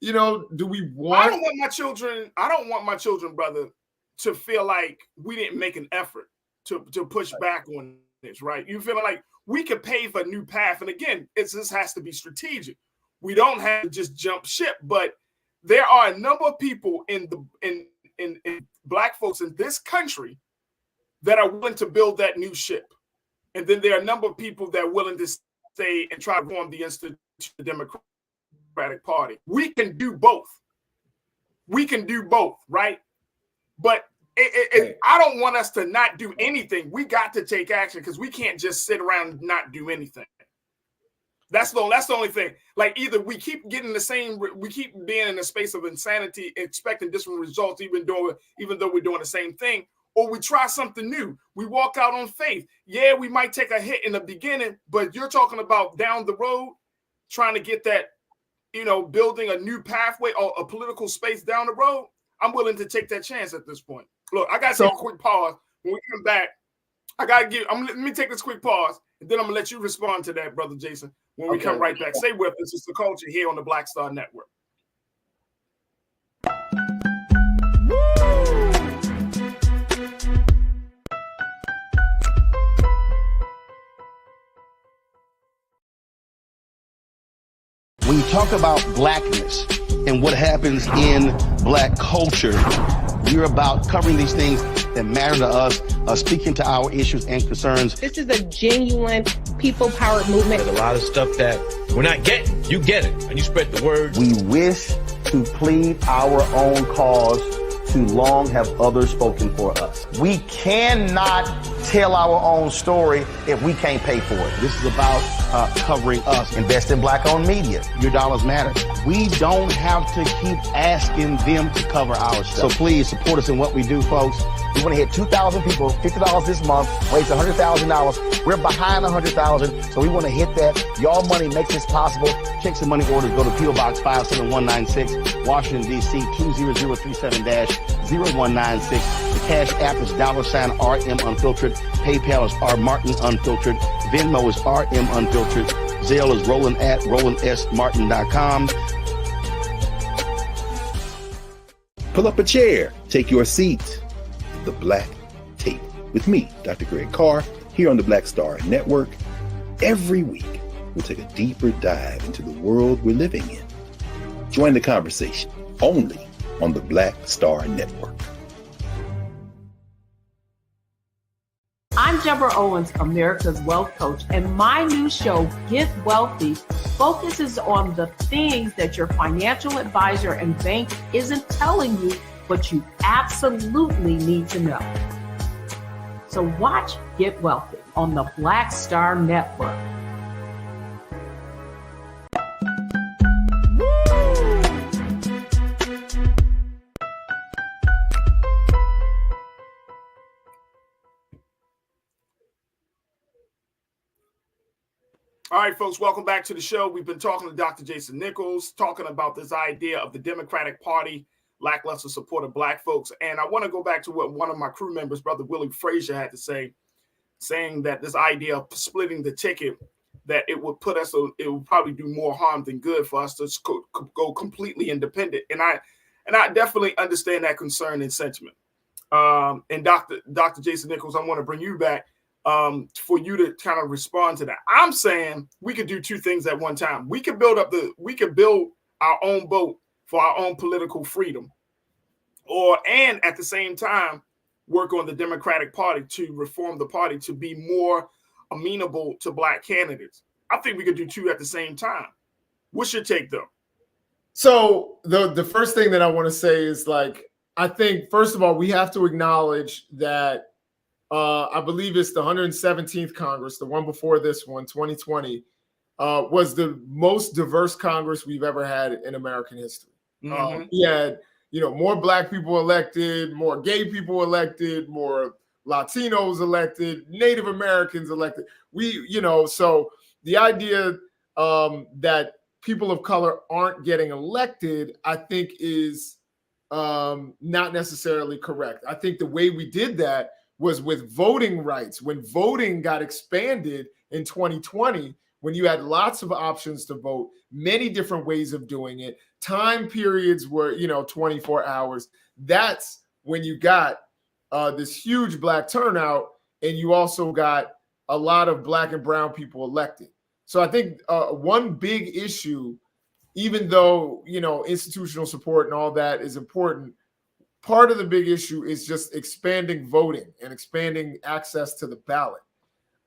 Do we want? I don't want my children, brother, to feel like we didn't make an effort to push back on this, right? You feel like we could pave a new path. And again, this has to be strategic. We don't have to just jump ship, but there are a number of people in Black folks in this country that are willing to build that new ship. And then there are a number of people that are willing to stay and try to form the institution of the Democratic Party. We can do both. Right? But I don't want us to not do anything. We got to take action because we can't just sit around and not do anything. That's the only thing. Like either we keep getting we keep being in a space of insanity, expecting different results, even though we're doing the same thing, or we try something new. We walk out on faith. Yeah, we might take a hit in the beginning, but you're talking about down the road, trying to get that, building a new pathway or a political space down the road. I'm willing to take that chance at this point. Look, I got to take a quick pause. When we come back, let me take this quick pause, and then I'm going to let you respond to that, Brother Jason, when we come right back. Stay with us. It's The Culture here on the Black Star Network. When you talk about blackness and what happens in Black culture, we're about covering these things that matter to us, speaking to our issues and concerns. This is a genuine people-powered movement. There's a lot of stuff that we're not getting. You get it, and you spread the word. We wish to plead our own cause Too long have others spoken for us. We cannot tell our own story if we can't pay for it. This is about covering us. Invest in Black-owned media. Your dollars matter. We don't have to keep asking them to cover our stuff. So please support us in what we do, folks. We want to hit 2,000 people, $50 this month, raise $100,000. We're behind 100,000, so we want to hit that. Y'all money makes this possible. Check some money orders. Go to P.O. Box 57196, Washington, D.C. 20037-0196. The Cash App is $RM Unfiltered. PayPal is R Martin Unfiltered. Venmo is RM Unfiltered. Zelle is Roland at RolandSMartin.com. Pull up a chair. Take your seat. The Black Tape with me, Dr. Greg Carr, here on the Black Star Network. Every week, we'll take a deeper dive into the world we're living in. Join the conversation only on the Black Star Network. I'm Deborah Owens, America's Wealth Coach, and my new show, Get Wealthy, focuses on the things that your financial advisor and bank isn't telling you, but you absolutely need to know. So watch Get Wealthy on the Black Star Network. All right, folks, welcome back to the show. We've been talking to Dr. Jason Nichols, talking about this idea of the Democratic Party, lackluster support of Black folks. And I want to go back to what one of my crew members, Brother Willie Frazier, had to say, saying that this idea of splitting the ticket, that it would put us, it would probably do more harm than good for us to go completely independent. And I definitely understand that concern and sentiment. And Dr. Jason Nichols, I want to bring you back for you to kind of respond to that. I'm saying we could do two things at one time. We could build our own boat for our own political freedom, and at the same time work on the Democratic Party to reform the party to be more amenable to Black candidates. I think we could do two at the same time. What's your take, though? So the first thing that I want to say is, like, I think, first of all, we have to acknowledge that I believe it's the 117th Congress, the one before this one, 2020, was the most diverse Congress we've ever had in American history. Mm-hmm. We had, more Black people elected, more gay people elected, more Latinos elected, Native Americans elected. So the idea that people of color aren't getting elected, I think, is not necessarily correct. I think the way we did that was with voting rights. When voting got expanded in 2020, when you had lots of options to vote, many different ways of doing it, time periods were, 24 hours. That's when you got this huge Black turnout, and you also got a lot of Black and brown people elected. So I think one big issue, even though, institutional support and all that is important, part of the big issue is just expanding voting and expanding access to the ballot.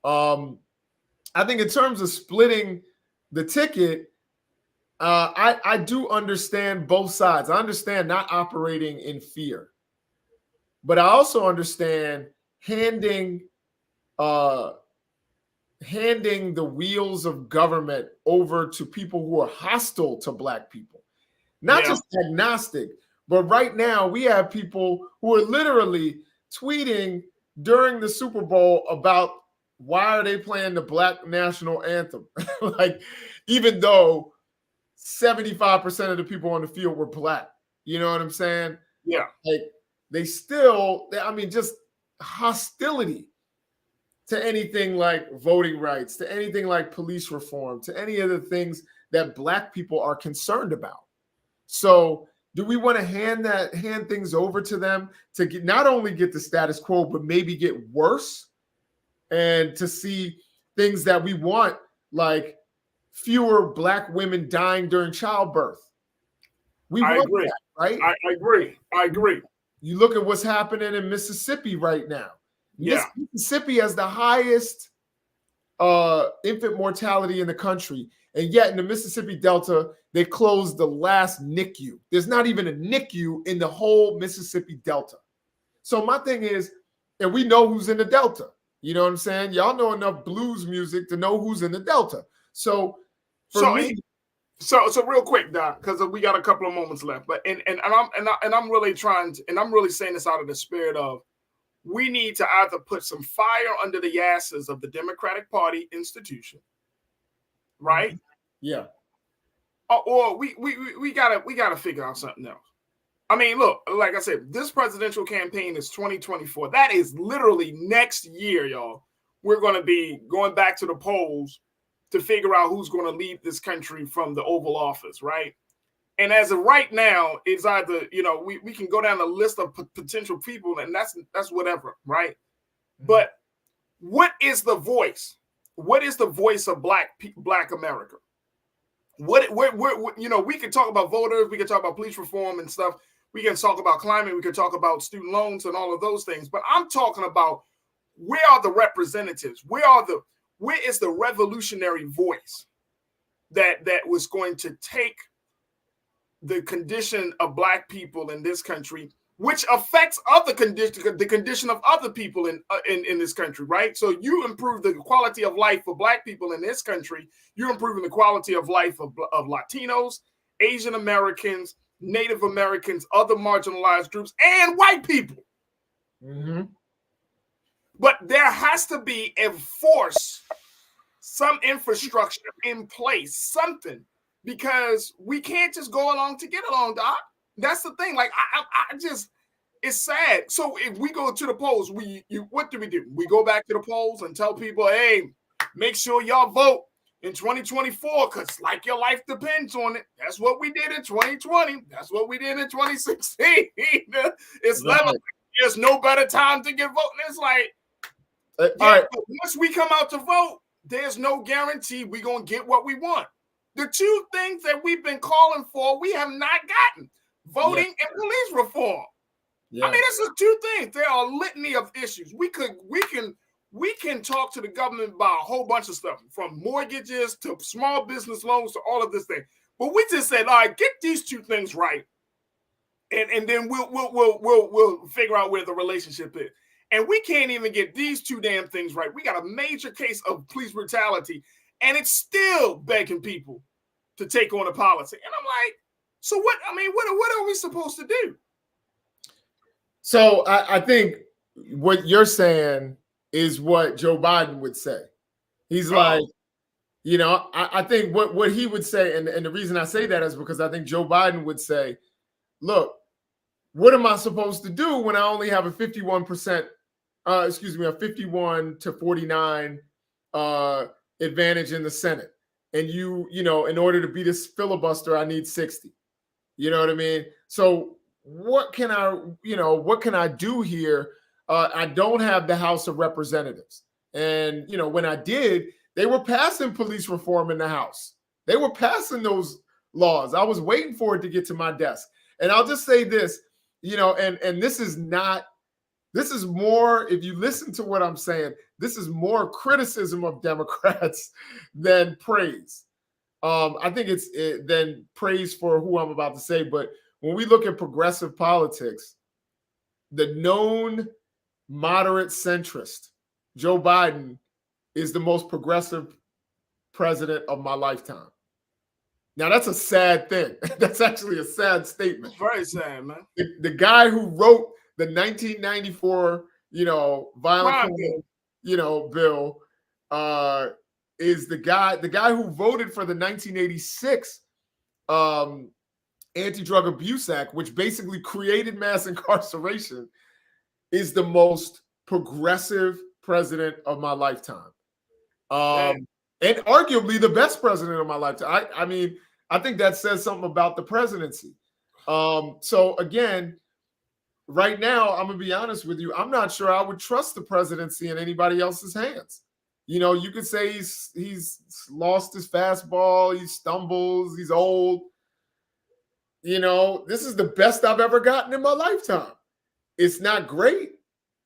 I think in terms of splitting the ticket, I do understand both sides. I understand not operating in fear, but I also understand handing the wheels of government over to people who are hostile to Black people, not just agnostic. But right now, we have people who are literally tweeting during the Super Bowl about why are they playing the Black national anthem? Like, even though 75% of the people on the field were Black, you know what I'm saying? Yeah. Like, just hostility to anything like voting rights, to anything like police reform, to any of the things that Black people are concerned about. So, do we want to hand things over to them to not only get the status quo, but maybe get worse, and to see things that we want, like fewer Black women dying during childbirth? I agree. That, right? I agree. You look at what's happening in Mississippi right now. Yeah. Mississippi has the highest infant mortality in the country. And yet in the Mississippi Delta, they closed the last NICU. There's not even a NICU in the whole Mississippi Delta. So my thing is, and we know who's in the Delta. You know what I'm saying? Y'all know enough blues music to know who's in the Delta. So for me, so real quick, Doc, because we got a couple of moments left. But I'm really trying to, and I'm really saying this out of the spirit of, we need to either put some fire under the asses of the Democratic Party institution, right? Yeah. Or we gotta figure out something else. I mean, look, like I said, this presidential campaign is 2024. That is literally next year, y'all. We're going to be going back to the polls to figure out who's going to lead this country from the Oval Office, right? And as of right now, it's either, we can go down a list of potential people, and that's whatever, right? Mm-hmm. But what is the voice? What is the voice of Black America? We can talk about voters, we can talk about police reform and stuff. We can talk about climate, we can talk about student loans and all of those things. But I'm talking about, where are the representatives? Where is the revolutionary voice that was going to take the condition of Black people in this country, which affects the condition of other people in this country, right? So you improve the quality of life for Black people in this country, you're improving the quality of life of Latinos, Asian Americans, Native Americans, other marginalized groups, and white people. Mm-hmm. But there has to be some infrastructure in place, something, because we can't just go along to get along, Doc. That's the thing. Like, I just, it's sad. So if we go to the polls, what do? We go back to the polls and tell people, hey, make sure y'all vote in 2024, because like your life depends on it. That's what we did in 2020. That's what we did in 2016. It's never, there's no better time to get voting. It's like, all right. Once we come out to vote, there's no guarantee we're going to get what we want. The two things that we've been calling for, we have not gotten: voting and police reform. I mean, this is two things. There are a litany of issues. We can talk to the government about a whole bunch of stuff, from mortgages to small business loans to all of this thing. But we just said, all right, get these two things right, and then we'll figure out where the relationship is. And we can't even get these two damn things right. We got a major case of police brutality, and it's still begging people to take on a policy. And I'm like, so what? I mean, what are we supposed to do? So I think what you're saying is what Joe Biden would say. He's like, I think what he would say, and the reason I say that is because I think Joe Biden would say, look, what am I supposed to do when I only have a 51%, a 51 to 49 advantage in the Senate? And in order to beat this filibuster, I need 60. You know what I mean? So what can I do here? I don't have the House of Representatives. And, when I did, they were passing police reform in the House. They were passing those laws. I was waiting for it to get to my desk. And I'll just say this, and this is more, if you listen to what I'm saying, this is more criticism of Democrats than praise. I think it's than praise for who I'm about to say. But when we look at progressive politics, the known moderate centrist, Joe Biden, is the most progressive president of my lifetime. Now, that's a sad thing. That's actually a sad statement. It's very sad, man. The guy who wrote the 1994, violent criminal, bill, is the guy who voted for the 1986 Anti-Drug Abuse Act, which basically created mass incarceration, is the most progressive president of my lifetime. And arguably the best president of my lifetime. I mean, I think that says something about the presidency. So again, right now, I'm going to be honest with you. I'm not sure I would trust the presidency in anybody else's hands. You could say he's lost his fastball. He stumbles. He's old. This is the best I've ever gotten in my lifetime. It's not great,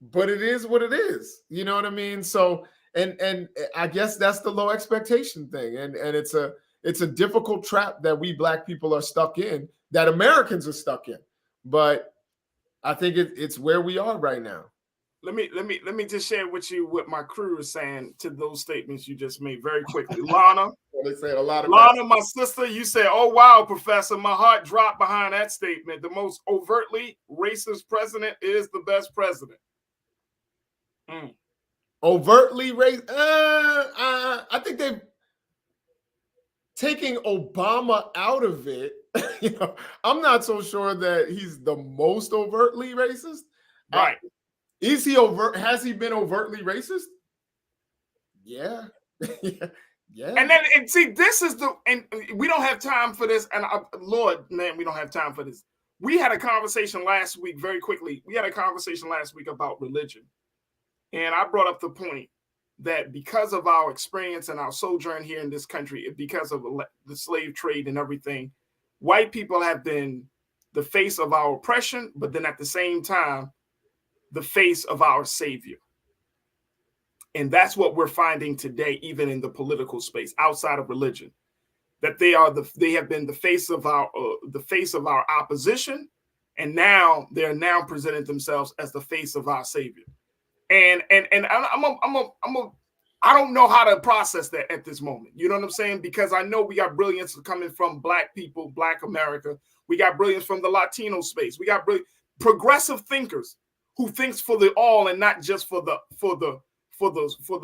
but it is what it is. You know what I mean? So, And I guess that's the low expectation thing. And it's a difficult trap that we Black people are stuck in, that Americans are stuck in. But I think it's where we are right now. Let me just share with you what my crew is saying to those statements you just made very quickly. Lana, they said a lot of Lana, my sister, you said, "Oh wow, Professor, my heart dropped behind that statement. The most overtly racist president is the best president." Overtly racist? I think they've taking Obama out of it. I'm not so sure that he's the most overtly racist. All right. Is he overt? Has he been overtly racist? Yeah. Yeah. And see, this is and we don't have time for this. And Lord, man, we don't have time for this. We had a conversation last week, very quickly. We had a conversation last week about religion. And I brought up the point that because of our experience and our sojourn here in this country, because of the slave trade and everything, white people have been the face of our oppression, but then at the same time, the face of our savior. And that's what we're finding today, even in the political space, outside of religion, that they have been the face of our opposition, and now they're now presenting themselves as the face of our savior. And I don't know how to process that at this moment. You know what I'm saying? Because I know we got brilliance coming from Black people, Black America. We got brilliance from the Latino space. We got progressive thinkers who thinks for the all and not just for the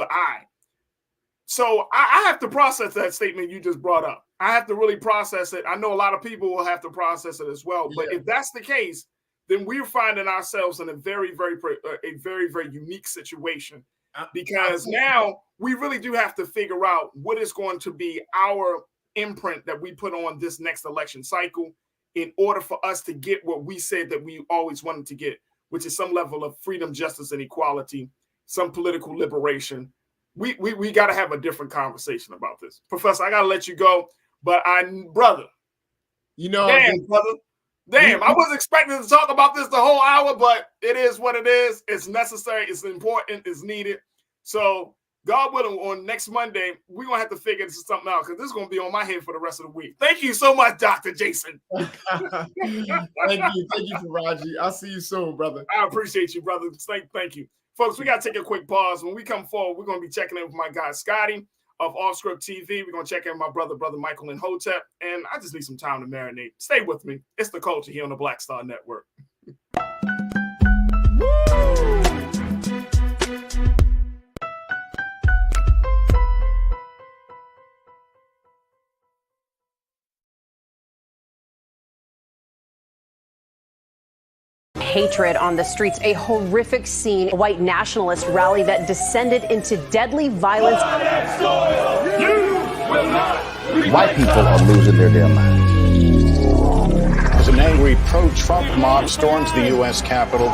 I. So I have to process that statement you just brought up. I have to really process it. I know a lot of people will have to process it as well. But if that's the case, then we're finding ourselves in a very, very unique situation, because now we really do have to figure out what is going to be our imprint that we put on this next election cycle in order for us to get what we said that we always wanted to get, which is some level of freedom, justice, and equality, some political liberation. We got to have a different conversation about this. Professor, I got to let you go, but brother, Damn, I wasn't expecting to talk about this the whole hour, but it is what it is. It's necessary. It's important. It's needed. So God willing, on next Monday, we're going to have to figure this something out, because this is going to be on my head for the rest of the week. Thank you so much, Dr. Jason. Thank you, Raji. I'll see you soon, brother. I appreciate you, brother. Thank you. Folks, we got to take a quick pause. When we come forward, we're going to be checking in with my guy, Scotty, of Off Script TV. We're going to check in with my brother Michael and Hotep, and I just need some time to marinate. Stay with me. It's The Culture here on the Black Star Network. Hatred on the streets, a horrific scene, a white nationalist rally that descended into deadly violence. White people are losing their damn minds. As an angry pro-Trump mob storms the U.S. Capitol,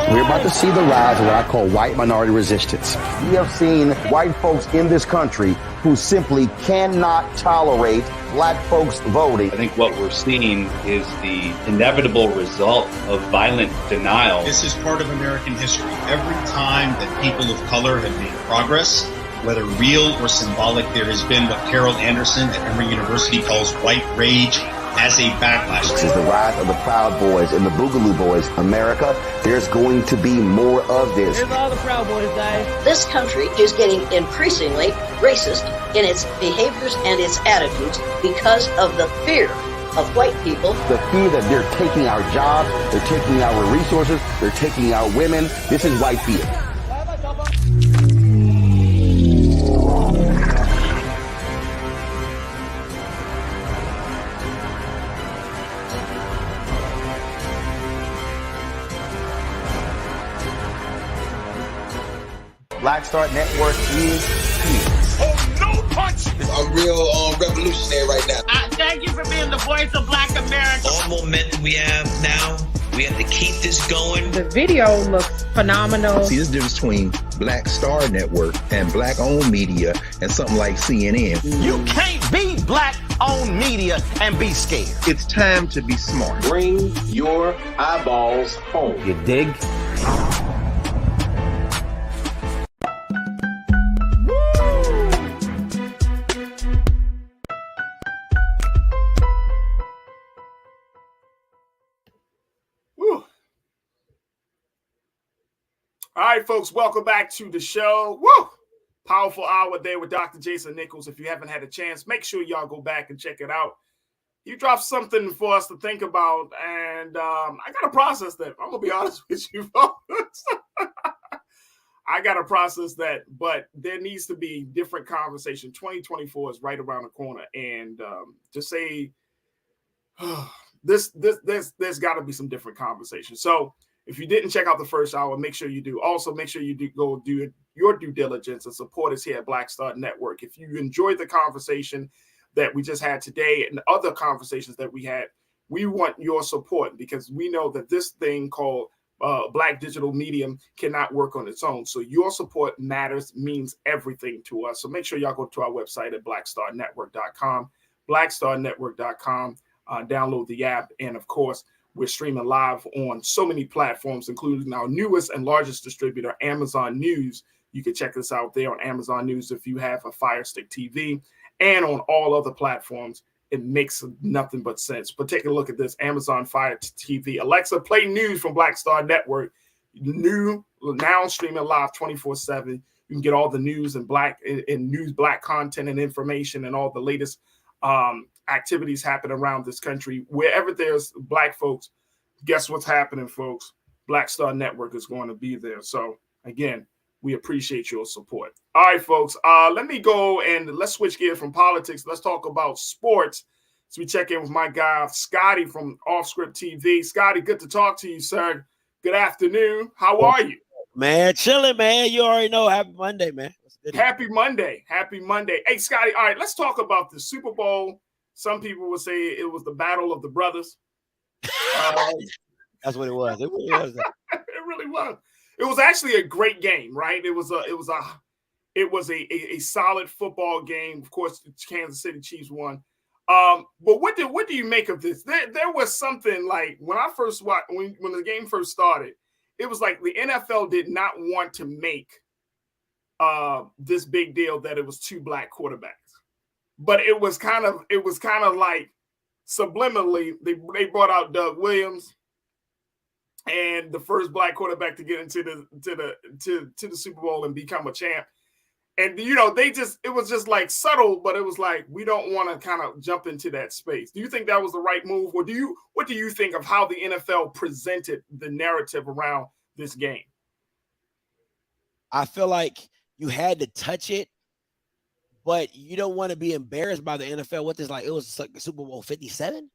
we're about to see the rise of what I call white minority resistance. We have seen white folks in this country who simply cannot tolerate black folks voting. I think what we're seeing is the inevitable result of violent denial. This is part of American history. Every time that people of color have made progress, whether real or symbolic, there has been what Carol Anderson at Emory University calls white rage as a backlash. This is the rise of the Proud Boys and the Boogaloo Boys. America, there's going to be more of this. Here's all the Proud Boys, guys. This country is getting increasingly racist in its behaviors and its attitudes because of the fear of white people. The fear that they're taking our jobs, they're taking our resources, they're taking our women. This is white fear. Black Star Network is here. Oh, no punch! I'm real revolutionary right now. Thank you for being the voice of Black America. All momentum we have now, we have to keep this going. The video looks phenomenal. See, there's a difference between Black Star Network and black-owned media and something like CNN. You can't be black-owned media and be scared. It's time to be smart. Bring your eyeballs home. You dig? All right, folks, welcome back to the show. Woo! Powerful hour there with Dr. Jason Nichols. If you haven't had a chance, make sure y'all go back and check it out. He dropped something for us to think about, and I got to process that. I'm going to be honest with you, folks. I got to process that, but there needs to be different conversation. 2024 is right around the corner, and to say there's got to be some different conversation. So if you didn't check out the first hour, make sure you do. Also, make sure you go do your due diligence and support us here at Black Star Network. If you enjoyed the conversation that we just had today and other conversations that we had, we want your support because we know that this thing called Black digital medium cannot work on its own. So your support matters, means everything to us. So make sure y'all go to our website at blackstarnetwork.com, blackstarnetwork.com. Download the app. And of course, we're streaming live on so many platforms, including our newest and largest distributor, Amazon News. You can check us out there on Amazon News if you have a Fire Stick TV, and on all other platforms. It makes nothing but sense. But take a look at this, Amazon Fire TV. Alexa, play news from Black Star Network. New, now streaming live 24/7. You can get all the news and news, black content and information, and all the latest activities happen around this country. Wherever there's Black folks, guess what's happening, folks? Black Star Network is going to be there. So again, we appreciate your support. All right, folks, let me go and let's switch gears from politics. Let's talk about sports. So we check in with my guy, Scotty from Off Script TV. Scotty, good to talk to you, sir. Good afternoon. How are you? Man, chilling, man. You already know. Happy Monday, man. Happy Monday. Happy Monday. Hey, Scotty, all right, let's talk about the Super Bowl. Some people would say it was the battle of the brothers. That's what it was. It really was. It really was. It was actually a great game, right? It was a solid football game. Of course, the Kansas City Chiefs won. But what do you make of this? There was something like when I first watched, when the game first started, it was like the NFL did not want to make this big deal that it was two Black quarterbacks. But it was kind of like subliminally they brought out Doug Williams, and the first Black quarterback to get into the Super Bowl and become a champ. And it was just like subtle, but it was like we don't want to kind of jump into that space. Do you think that was the right move, or what do you think of how the NFL presented the narrative around this game? I feel like you had to touch it, but you don't want to be embarrassed by the NFL. What this like? It was like Super Bowl 57,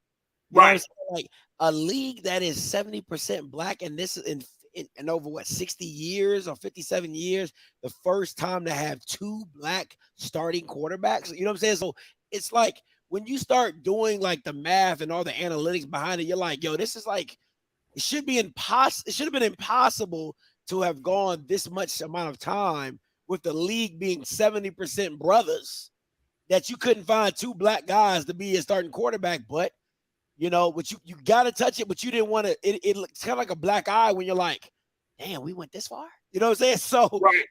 right? Like a league that is 70% Black, and this is in over 60 years or 57 years, the first time to have two Black starting quarterbacks. You know what I'm saying? So it's like when you start doing like the math and all the analytics behind it, you're like, yo, this is like it should be impossible. It should have been impossible to have gone this much amount of time with the league being 70% brothers, that you couldn't find two Black guys to be a starting quarterback. But you got to touch it, but you didn't want to. It looks kind of like a black eye when you're like, damn, we went this far. You know what I'm saying? So, right.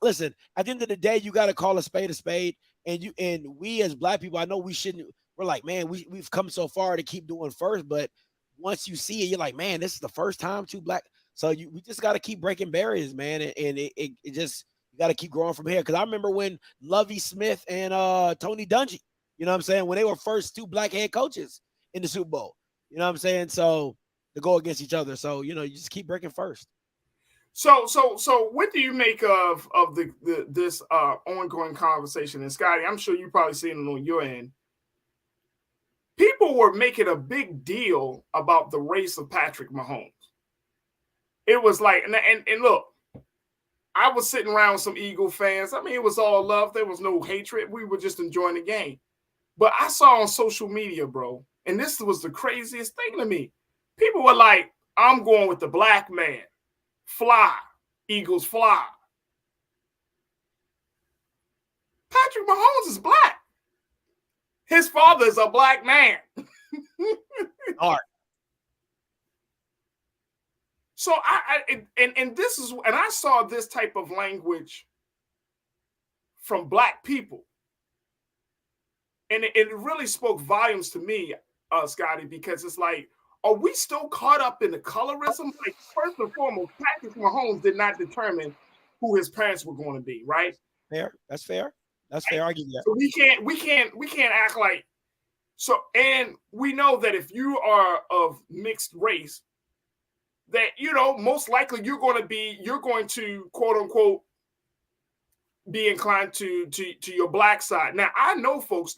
Listen, at the end of the day, you got to call a spade. And we as Black people, I know we shouldn't. We're like, man, we've come so far to keep doing first. But once you see it, you're like, man, this is the first time two Black. So we just got to keep breaking barriers, man. And it just, you got to keep growing from here. Because I remember when Lovie Smith and Tony Dungy, you know what I'm saying, when they were first two Black head coaches in the Super Bowl, you know what I'm saying? So to go against each other. So, you just keep breaking first. So what do you make of this ongoing conversation? And Scotty, I'm sure you probably seen it on your end. People were making a big deal about the race of Patrick Mahomes. It was like, and look, I was sitting around with some Eagle fans. I mean, it was all love. There was no hatred. We were just enjoying the game. But I saw on social media, bro, and this was the craziest thing to me. People were like, I'm going with the Black man. Fly. Eagles fly. Patrick Mahomes is Black. His father is a Black man. All right. So I saw this type of language from Black people. And it really spoke volumes to me, Scotty, because it's like, are we still caught up in the colorism? Like, first and foremost, Patrick Mahomes did not determine who his parents were going to be, right? Fair. That's fair. That's fair. I give you that. So we can't act like so. And we know that if you are of mixed race, that most likely you're going to quote unquote be inclined to your black side. Now I know folks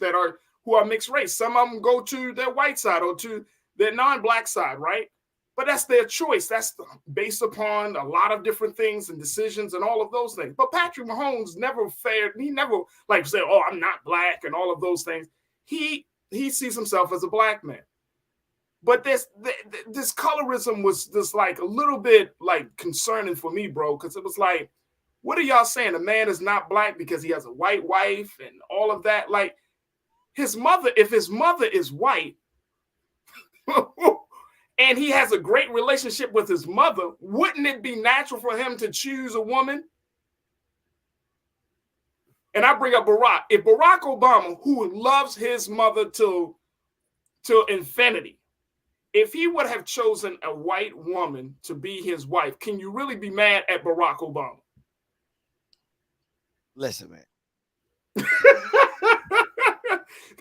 who are mixed race. Some of them go to their white side or to their non-black side, right? But that's their choice. That's based upon a lot of different things and decisions and all of those things. But Patrick Mahomes never fared. He never said, "Oh, I'm not black," and all of those things. He sees himself as a black man. But this colorism was just like a little bit like concerning for me, bro, because it was like, what are y'all saying? A man is not black because he has a white wife and all of that? Like his mother, if his mother is white. And he has a great relationship with his mother, wouldn't it be natural for him to choose a woman? And I bring up Barack. If Barack Obama, who loves his mother to infinity, if he would have chosen a white woman to be his wife, can you really be mad at Barack Obama? Listen, man.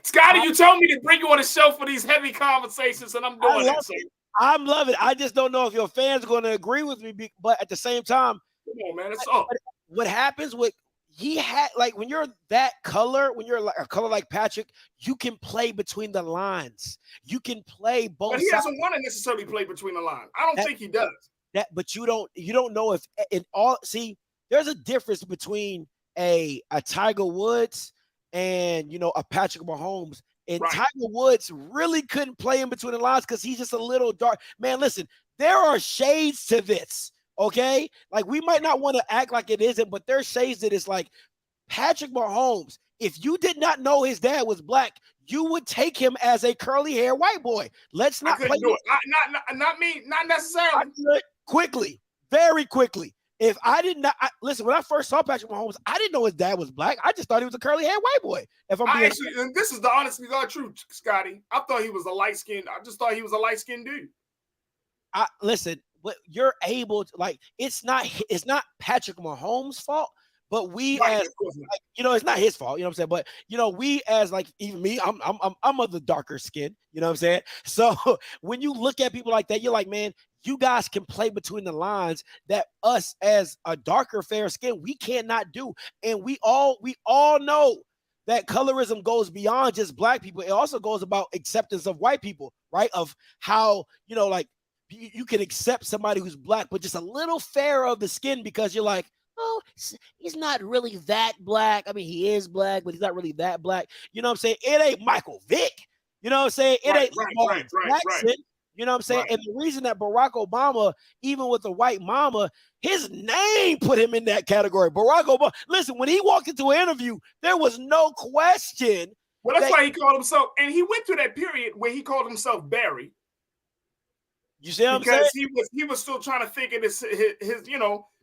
Scotty, you told me to bring you on the show for these heavy conversations, and I'm doing it. So. I'm loving it. I just don't know if your fans are going to agree with me, but at the same time, come on, man, it's up. What happens with when you're that color, when you're like a color like Patrick, you can play between the lines. You can play both. But he doesn't want to necessarily play between the lines. I don't think he does. But you don't know if in all. See, there's a difference between a Tiger Woods and a Patrick Mahomes. And right. Tiger Woods really couldn't play in between the lines because he's just a little dark. Man, listen, there are shades to this, okay? Like, we might not want to act like it isn't, but there's shades that it's like Patrick Mahomes, if you did not know his dad was black, you would take him as a curly-haired white boy. Let's not play do it. Not me, not necessarily. Quickly, very quickly. If I did not listen, when I first saw Patrick Mahomes, I didn't know his dad was black. I just thought he was a curly-haired white boy. If I'm being actually, and this is the honest to God truth, Scotty. I thought he was a light-skinned. I just thought he was a light-skinned dude. Listen, but you're able to it's not Patrick Mahomes' fault, but we as it's not his fault. You know what I'm saying? But we as even me, I'm of the darker skin. You know what I'm saying? So when you look at people like that, you're like, man. You guys can play between the lines that us as a darker, fair skin, we cannot do. And we all know that colorism goes beyond just black people. It also goes about acceptance of white people, right? Of how, you can accept somebody who's black, but just a little fairer of the skin because you're like, oh, he's not really that black. I mean, he is black, but he's not really that black. You know what I'm saying? It ain't Michael Vick. You know what I'm saying? It ain't Lamar Jackson. You know what I'm saying? Right. And the reason that Barack Obama, even with a white mama, his name put him in that category. Barack Obama, listen, when he walked into an interview, there was no question. Well, that's why he called himself, and he went through that period where he called himself Barry. You see what I'm saying? Because he was still trying to figure his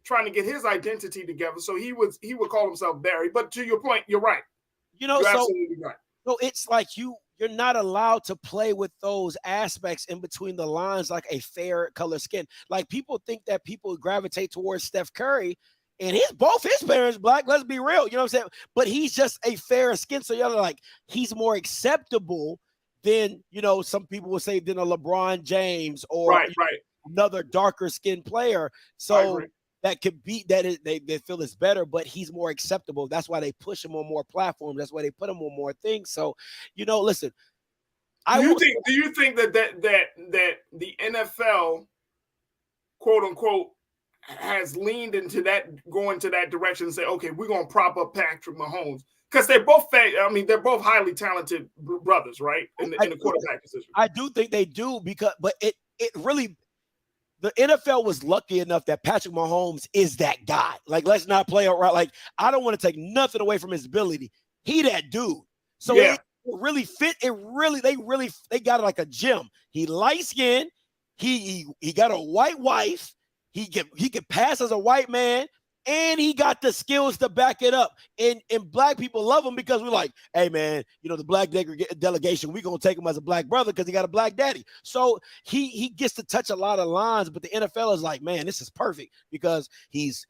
trying to get his identity together. So he would call himself Barry. But to your point, you're right. You're absolutely right. So it's like you're not allowed to play with those aspects in between the lines like a fair color skin. Like people think that people gravitate towards Steph Curry and both his parents black. Let's be real. You know what I'm saying? But he's just a fair skin. So you're like, he's more acceptable than, some people would say than a LeBron James or another darker skinned player. So that could be that they feel is better, but he's more acceptable. That's why they push him on more platforms. That's why they put him on more things. So, listen. Do you think that the NFL, quote unquote, has leaned into that, going to that direction and say, okay, we're gonna prop up Patrick Mahomes because they're both they're both highly talented brothers, right? In the quarterback position. I do think they do but it really. The NFL was lucky enough that Patrick Mahomes is that guy. Like, let's not play around. Like, I don't want to take nothing away from his ability. He that dude. So it really fit. They got it like a gym. He light skinned. He got a white wife. He can pass as a white man. And he got the skills to back it up. And black people love him because we're like, hey, man, the black delegation, we're going to take him as a black brother because he got a black daddy. So he gets to touch a lot of lines, but the NFL is like, man, this is perfect because he's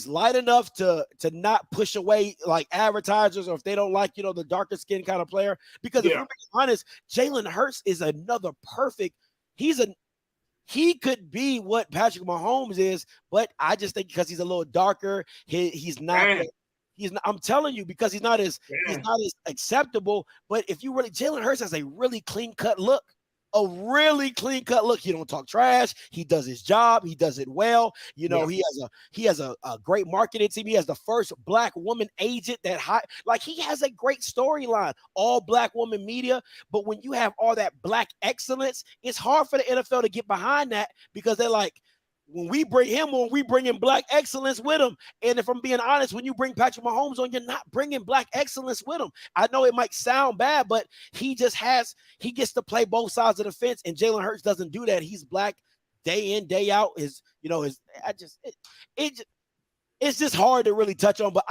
light enough to not push away like advertisers or if they don't like, the darker skin kind of player. Because if we're being honest, Jalen Hurts is another perfect. He could be what Patrick Mahomes is, but I just think because he's a little darker, he's not. I'm telling you, because he's not as acceptable. But if you really, Jalen Hurts has a really clean cut look. He don't talk trash. He does his job. He does it well. He has a great marketing team. He has the first black woman agent he has a great storyline, all black woman media. But when you have all that black excellence, it's hard for the NFL to get behind that because they're like, when we bring him on, we bring in black excellence with him. And if I'm being honest, when you bring Patrick Mahomes on, you're not bringing black excellence with him. I know it might sound bad, but he gets to play both sides of the fence, and Jalen Hurts doesn't do that. He's black day in, day out. It's just hard to really touch on, but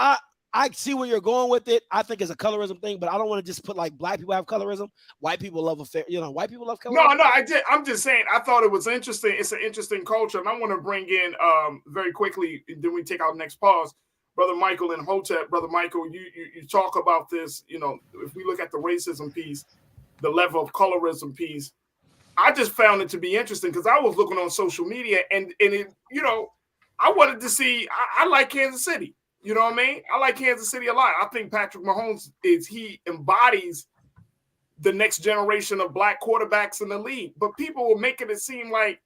I see where you're going with it. I think it's a colorism thing, but I don't want to just put like black people have colorism. White people love white people love colorism. No, I'm just saying, I thought it was interesting. It's an interesting culture. And I want to bring in very quickly, then we take our next pause, Brother Michael and Hotep. Brother Michael, you talk about this, if we look at the racism piece, the level of colorism piece, I just found it to be interesting because I was looking on social media and it, I wanted to see, I like Kansas City. You know what I mean? I like Kansas City a lot. I think Patrick Mahomes he embodies the next generation of black quarterbacks in the league. But people were making it seem like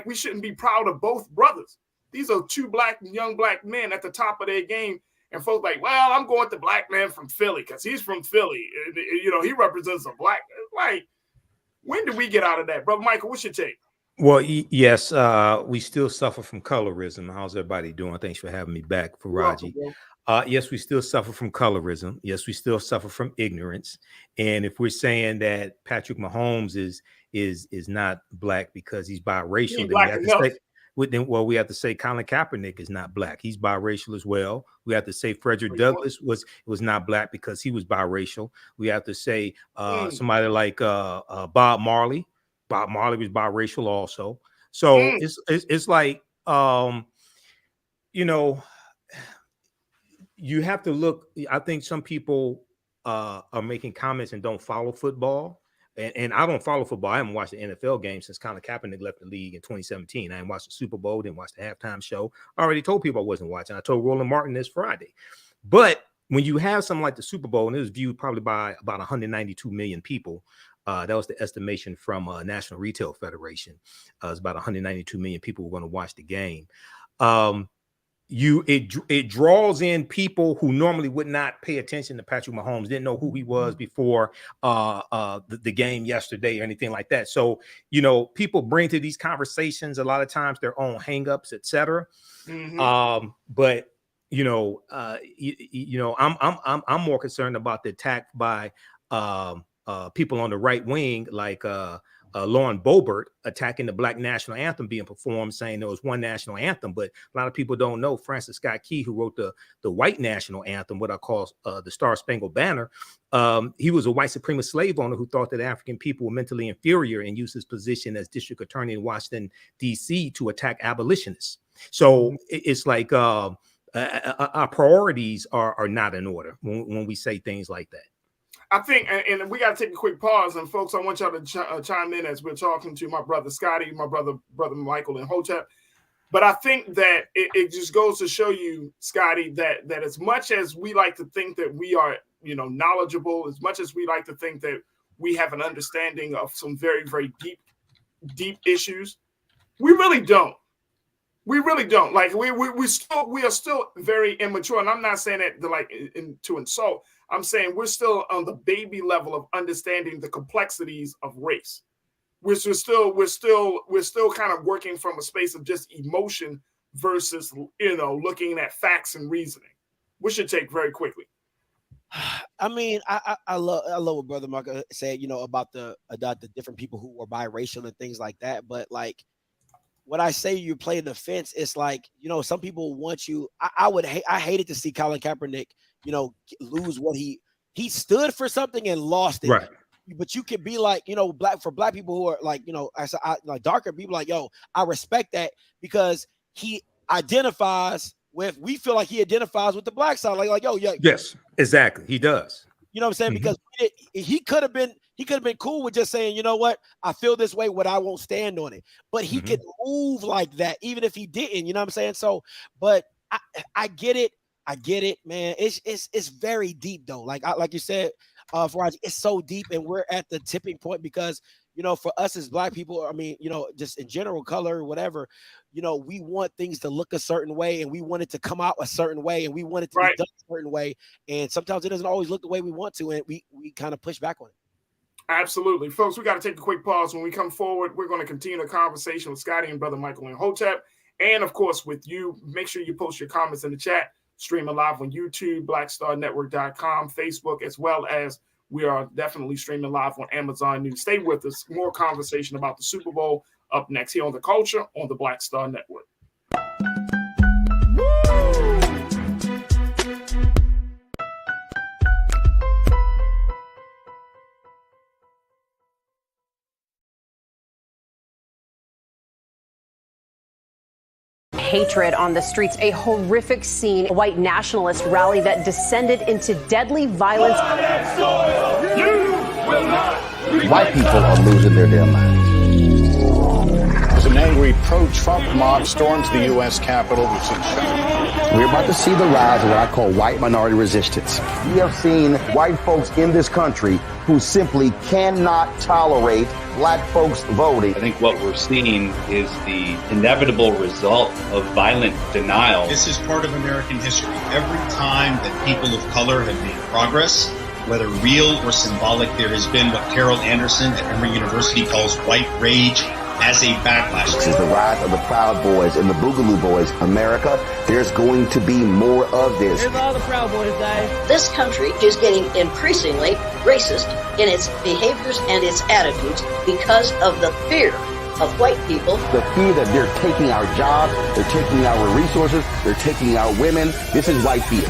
we shouldn't be proud of both brothers. These are two young black men at the top of their game. And folks like, well, I'm going with the black man from Philly because he's from Philly. He represents a black. Like, when did we get out of that? Brother Michael, what's your take? Well, yes, we still suffer from colorism. How's everybody doing? Thanks for having me back, Faraji. Yes, we still suffer from colorism. Yes, we still suffer from ignorance. And if we're saying that Patrick Mahomes is not black because he's biracial, we have to say Colin Kaepernick is not black. He's biracial as well. We have to say Frederick Douglass was not black because he was biracial. We have to say somebody like Bob Marley. Bob Marley was biracial also. So it's like, you have to look. I think some people are making comments and don't follow football. And I don't follow football. I haven't watched the NFL game since Colin Kaepernick left the league in 2017. I didn't watch the Super Bowl, didn't watch the halftime show. I already told people I wasn't watching. I told Roland Martin this Friday. But when you have something like the Super Bowl, and it was viewed probably by about 192 million people, that was the estimation from National Retail Federation. It's about 192 million people who were going to watch the game. It draws in people who normally would not pay attention to Patrick Mahomes, didn't know who he was before the game yesterday or anything like that. So, people bring to these conversations a lot of times their own hangups, etc. But I'm more concerned about the attack by people on the right wing, like Lauren Boebert, attacking the Black National Anthem being performed, saying there was one national anthem. But a lot of people don't know Francis Scott Key, who wrote the white national anthem, what I call the Star Spangled Banner. He was a white supremacist slave owner who thought that African people were mentally inferior and used his position as district attorney in Washington, D.C. to attack abolitionists. So it's like our priorities are not in order when we say things like that. I think, and we got to take a quick pause, and folks, I want y'all to chime in as we're talking to my brother Scotty, my brother Michael, and Hotep. But I think that it just goes to show you, Scotty, that as much as we like to think that we are, knowledgeable, as much as we like to think that we have an understanding of some very, very deep issues, we really don't. We really don't. Like we are still very immature, and I'm not saying that to insult. I'm saying we're still on the baby level of understanding the complexities of race. We're still kind of working from a space of just emotion versus looking at facts and reasoning. We should take very quickly. I mean, I love what Brother Mark said, about the different people who are biracial and things like that. But like, when I say you're playing the fence, it's like, you know, some people want you. I hated to see Colin Kaepernick, you know, lose what he stood for something and lost it. Right. But you can be like, you know, black people who are like, you know, like darker people, like, yo, I respect that because he identifies with. We feel like he identifies with the black side, like yo, yeah. Yes, exactly. He does. You know what I'm saying? Because he could have been cool with just saying, you know what, I feel this way, but I won't stand on it. But he could move like that, even if he didn't. You know what I'm saying? So, but I get it. I get it, man. It's very deep though. Like you said, Faraji, it's so deep, and we're at the tipping point because, you know, for us as black people, I mean, you know, just in general, color or whatever, you know, we want things to look a certain way, and we want it to come out a certain way, and we want it to be done a certain way. And sometimes it doesn't always look the way we want to, and we kind of push back on it. Absolutely. Folks, we got to take a quick pause. When we come forward, we're going to continue the conversation with Scotty and Brother Michael and Hotep. And, of course, with you. Make sure you post your comments in the chat. Streaming live on YouTube, blackstarnetwork.com, Facebook, as well as we are definitely streaming live on Amazon News. Stay with us. More conversation about the Super Bowl up next here on The Culture on the Black Star Network. Hatred on the streets, a horrific scene, a white nationalist rally that descended into deadly violence. White people are losing their damn minds. As an angry pro-Trump mob storms the U.S. Capitol, we're about to see the rise of what I call white minority resistance. We have seen white folks in this country who simply cannot tolerate black folks voting. I think what we're seeing is the inevitable result of violent denial. This is part of American history. Every time that people of color have made progress, whether real or symbolic, there has been what Carol Anderson at Emory University calls white rage as a backlash. This is the rise of the Proud Boys and the Boogaloo Boys. America, there's going to be more of this. Here's all the Proud Boys, guys. This country is getting increasingly racist in its behaviors and its attitudes because of the fear of white people. The fear that they're taking our jobs, they're taking our resources, they're taking our women. This is white fear.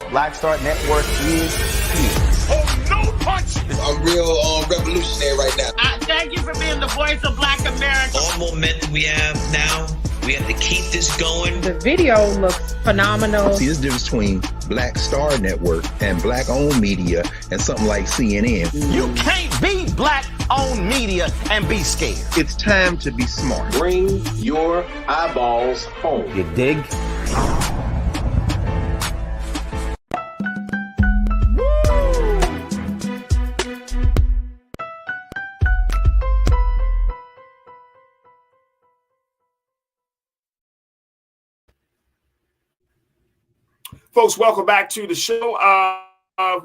Black Star Network is here. Oh, no punch! I'm real revolutionary right now. Thank you for being the voice of Black America. All momentum we have now, we have to keep this going. The video looks phenomenal. See, there's a difference between Black Star Network and black-owned media and something like CNN. You can't be black-owned media and be scared. It's time to be smart. Bring your eyeballs home. You dig? Folks, welcome back to the show.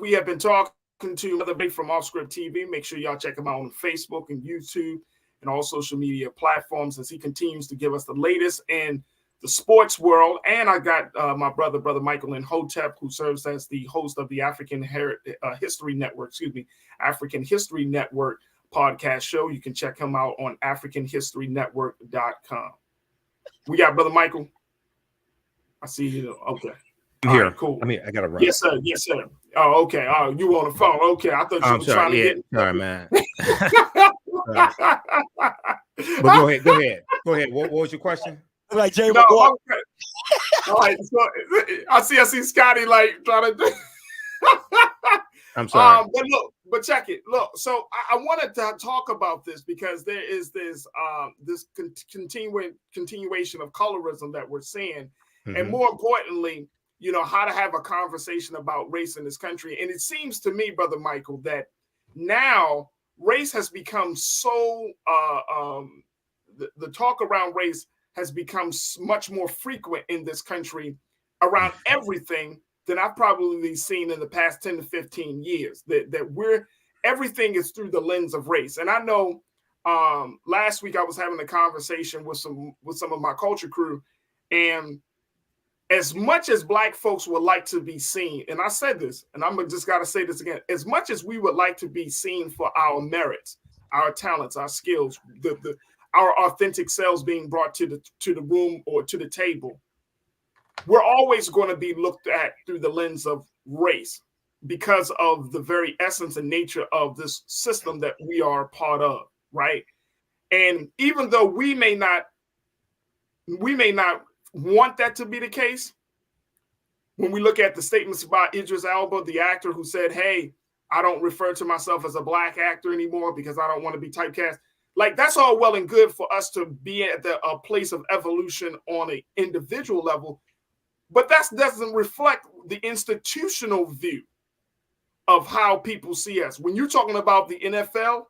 We have been talking to Brother Big from Offscript TV. Make sure y'all check him out on Facebook and YouTube and all social media platforms as he continues to give us the latest in the sports world. And I got my Brother Michael and Hotep, who serves as the host of the African History Network podcast show. You can check him out on AfricanHistoryNetwork.com. We got Brother Michael. I see you. Okay. Here, right, cool. I gotta run. Yes, sir. Yes, sir. Oh, okay. Oh, you on the phone? Okay, I thought you were trying to get. Sorry, man. But go ahead. What was your question? Like Jay. No, okay. All right. So I see Scotty like trying to. I'm sorry. But check it. Look, so I wanted to talk about this because there is this continuation of colorism that we're seeing, and more importantly, you know, how to have a conversation about race in this country. And it seems to me, Brother Michael, that now race has become so, the talk around race has become much more frequent in this country around everything than I've probably seen in the past 10 to 15 years. That everything is through the lens of race. And I know last week I was having a conversation with some of my culture crew, and as much as Black folks would like to be seen, and I said this, and I'm just got to say this again, as much as we would like to be seen for our merits, our talents, our skills, our authentic selves being brought to the room or to the table, we're always going to be looked at through the lens of race because of the very essence and nature of this system that we are part of, right? And even though we may not want that to be the case, when we look at the statements about Idris Elba, the actor who said, hey, I don't refer to myself as a Black actor anymore because I don't want to be typecast. Like, that's all well and good for us to be at a place of evolution on an individual level, but that doesn't reflect the institutional view of how people see us. When you're talking about the NFL,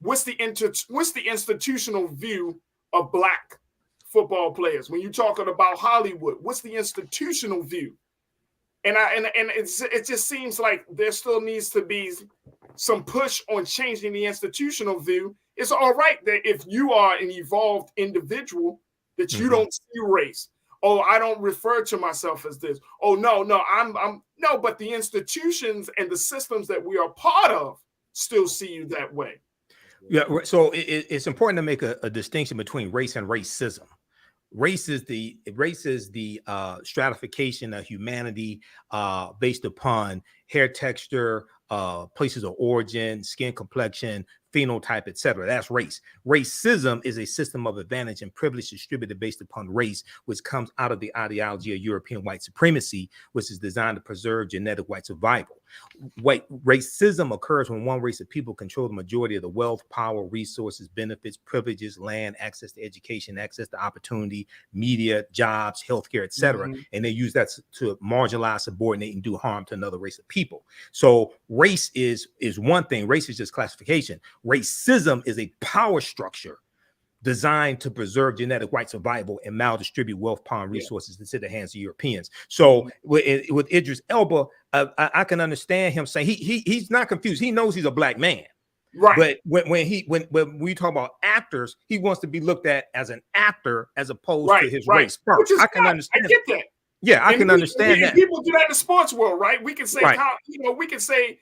what's the institutional view of Black football players? When you're talking about Hollywood, what's the institutional view? And it just seems like there still needs to be some push on changing the institutional view. It's all right that if you are an evolved individual, that you don't see race. Oh, I don't refer to myself as this. Oh, no, I'm no, but the institutions and the systems that we are part of still see you that way. Yeah, so it's important to make a distinction between race and racism. Race is the stratification of humanity based upon hair texture, places of origin, skin complexion, phenotype, etc. That's race. Racism is a system of advantage and privilege distributed based upon race, which comes out of the ideology of European white supremacy, which is designed to preserve genetic white survival. Racism occurs when one race of people control the majority of the wealth, power, resources, benefits, privileges, land, access to education, access to opportunity, media, jobs, healthcare, etc. And they use that to marginalize, subordinate, and do harm to another race of people. So race is one thing. Race is just classification. Racism is a power structure designed to preserve genetic white survival and maldistribute wealth, power, and resources into the hands of Europeans. So with Idris Elba, I can understand him saying he's not confused. He knows he's a Black man, right? But when we talk about actors, he wants to be looked at as an actor as opposed to his race first. I can understand. I get that. Yeah, I can understand that. People do that in the sports world, right? We can say we can say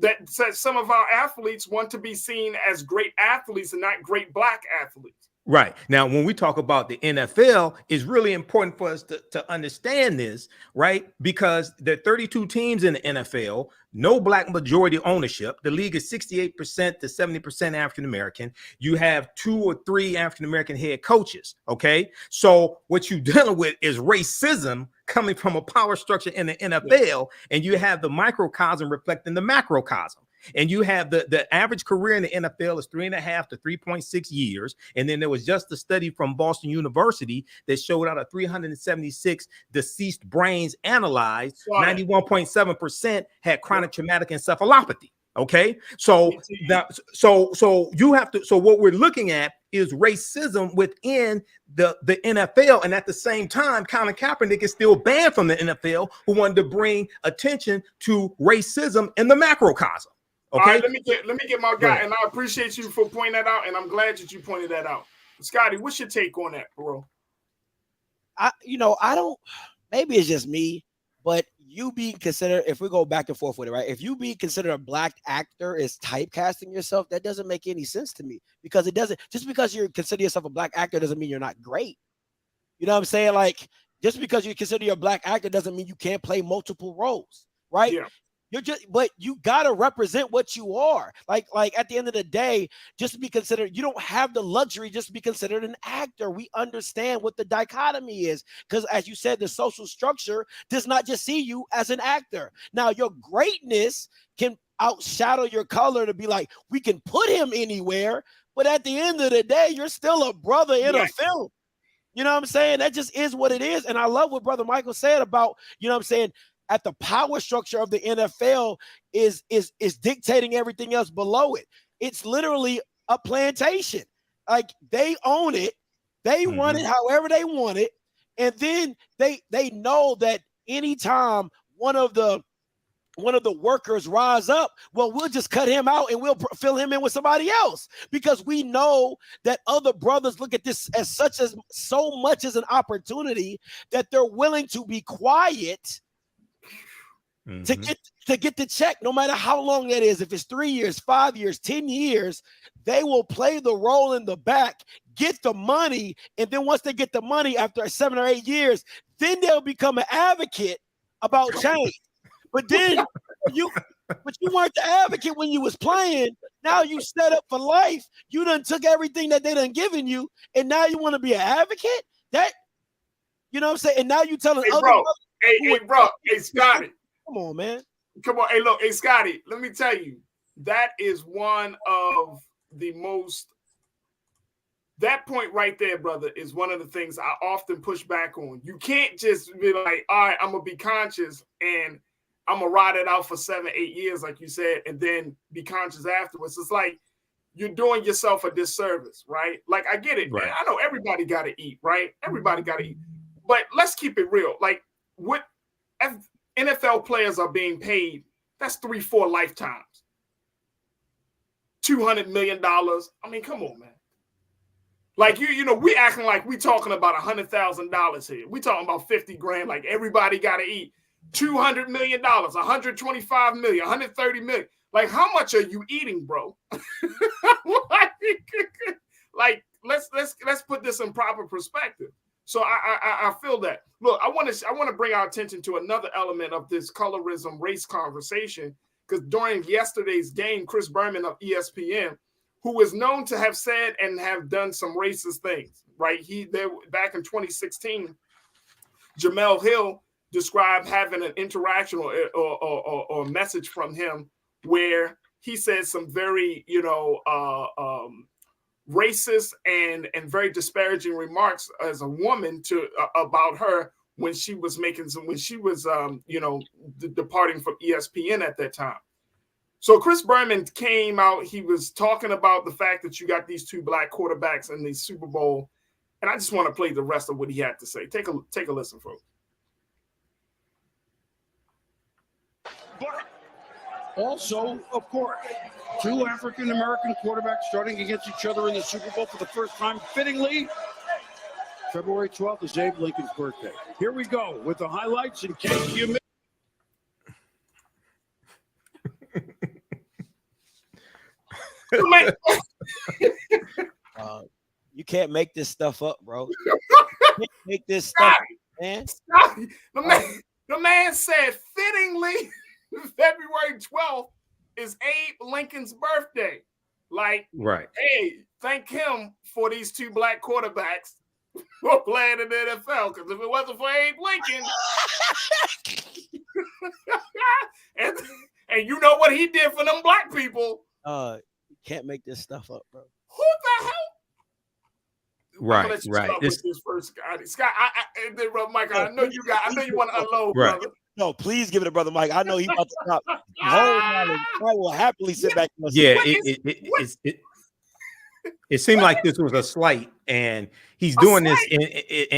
that some of our athletes want to be seen as great athletes and not great Black athletes. Right. Now, when we talk about the NFL, it's really important for us to understand this, right? Because there are 32 teams in the NFL, no Black majority ownership. The league is 68% to 70% African-American. You have 2 or 3 African-American head coaches, okay? So what you're dealing with is racism coming from a power structure in the NFL, and you have the microcosm reflecting the macrocosm. And you have the average career in the NFL is 3.5 to 3.6 years. And then there was just a study from Boston University that showed out of 376 deceased brains analyzed, 91.7% had chronic traumatic encephalopathy. Okay, so you have to. So what we're looking at is racism within the NFL, and at the same time, Colin Kaepernick is still banned from the NFL, who wanted to bring attention to racism in the macrocosm. Okay, all right, let me get my guy, and I appreciate you for pointing that out, and I'm glad that you pointed that out. Scotty, what's your take on that, bro? I don't. Maybe it's just me, but you being considered, if we go back and forth with it, right? If you being considered a Black actor is typecasting yourself, that doesn't make any sense to me, because it doesn't. Just because you consider yourself a Black actor doesn't mean you're not great. You know what I'm saying? Like, just because you consider you're a Black actor doesn't mean you can't play multiple roles, right? Yeah. But you gotta represent what you are. Like at the end of the day, just to be considered, you don't have the luxury just to be considered an actor. We understand what the dichotomy is, because as you said, the social structure does not just see you as an actor. Now, your greatness can outshadow your color to be like, we can put him anywhere, but at the end of the day, you're still a brother in a film. You know what I'm saying? That just is what it is. And I love what Brother Michael said about, you know what I'm saying, at the power structure of the NFL is dictating everything else below it. It's literally a plantation. Like, they own it, they run it however they want it, and then they know that anytime one of the one of the workers rise up, well, we'll just cut him out and we'll fill him in with somebody else, because we know that other brothers look at this as so much as an opportunity that they're willing to be quiet to get the check, no matter how long that is. If it's 3 years, 5 years, 10 years, they will play the role in the back, get the money, and then once they get the money after 7 or 8 years, then they'll become an advocate about change. But then you weren't the advocate when you was playing. Now you set up for life. You done took everything that they done given you, and now you want to be an advocate? That, you know what I'm saying? And now you telling hey, other bro, hey, Scotty. Come on, man. Come on. Hey, look, hey, Scotty, let me tell you, that is one of the most, that point right there, brother, is one of the things I often push back on. You can't just be like, all right, I'm going to be conscious and I'm going to ride it out for 7, 8 years, like you said, and then be conscious afterwards. It's like you're doing yourself a disservice, right? Like, I get it, man. I know everybody got to eat, right? Everybody got to eat. But let's keep it real. Like, what NFL players are being paid, that's 3-4 lifetimes. $200 million. I mean, come on, man. Like, you know, we acting like we talking about $100,000 here. We talking about 50 grand, like everybody got to eat. $200 million, $125 million, $130 million. Like, how much are you eating, bro? Like, let's put this in proper perspective. So I feel that. Look, I want to bring our attention to another element of this colorism race conversation, because during yesterday's game, Chris Berman of ESPN, who is known to have said and have done some racist things, right? Back in 2016, Jamel Hill described having an interaction or a message from him where he said some very, racist and very disparaging remarks as a woman about her when she was departing from ESPN at that time. So Chris Berman came out. He was talking about the fact that you got these two black quarterbacks in the Super Bowl, and I just want to play the rest of what he had to say. Take a listen, folks. But also, of course, two African-American quarterbacks starting against each other in the Super Bowl for the first time. Fittingly, February 12th is Abe Lincoln's birthday. Here we go with the highlights in case you missed. You can't make this stuff up, bro. You can't make this stuff up, man. The man said fittingly February 12th is Abe Lincoln's birthday. Like, right. Hey, thank him for these two black quarterbacks who are playing in the NFL. Because if it wasn't for Abe Lincoln, and you know what he did for them black people. You can't make this stuff up, bro. Who the hell? Right. This first, Scott, Michael, I know you want to unload, brother. No, please give it to Brother Mike. I know he's about to stop. I will happily sit back. And listen. Yeah, it seemed like this was a slight, and he's doing this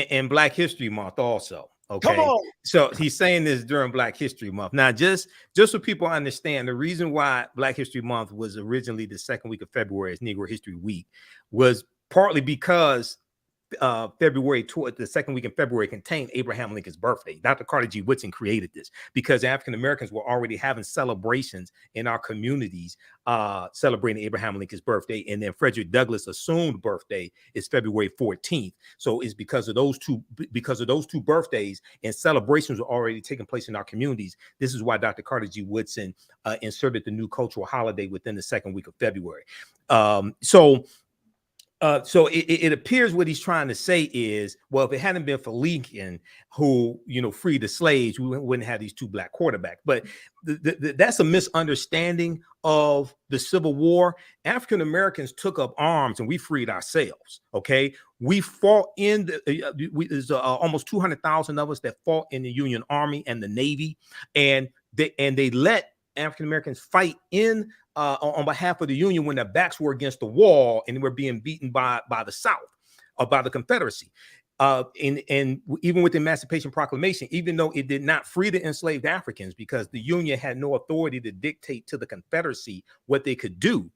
in Black History Month also. Okay, come on. So he's saying this during Black History Month. Now, just so people understand, the reason why Black History Month was originally the second week of February as Negro History Week was partly because the second week in February contained Abraham Lincoln's birthday. Dr. Carter G. Woodson created this because African Americans were already having celebrations in our communities celebrating Abraham Lincoln's birthday, and then Frederick Douglass' assumed birthday is February 14th. So it's because of those two birthdays and celebrations were already taking place in our communities. This is why Dr. Carter G. Woodson inserted the new cultural holiday within the second week of February. So it appears what he's trying to say is, well, if it hadn't been for Lincoln, who, freed the slaves, we wouldn't have these two black quarterbacks. But that's a misunderstanding of the Civil War. African Americans took up arms and we freed ourselves. Okay, we fought in there's almost 200,000 of us that fought in the Union Army and the Navy, and they let African Americans fight on behalf of the Union when their backs were against the wall and they were being beaten by the South or by the Confederacy. And even with the Emancipation Proclamation, even though it did not free the enslaved Africans, because the Union had no authority to dictate to the Confederacy what they could do,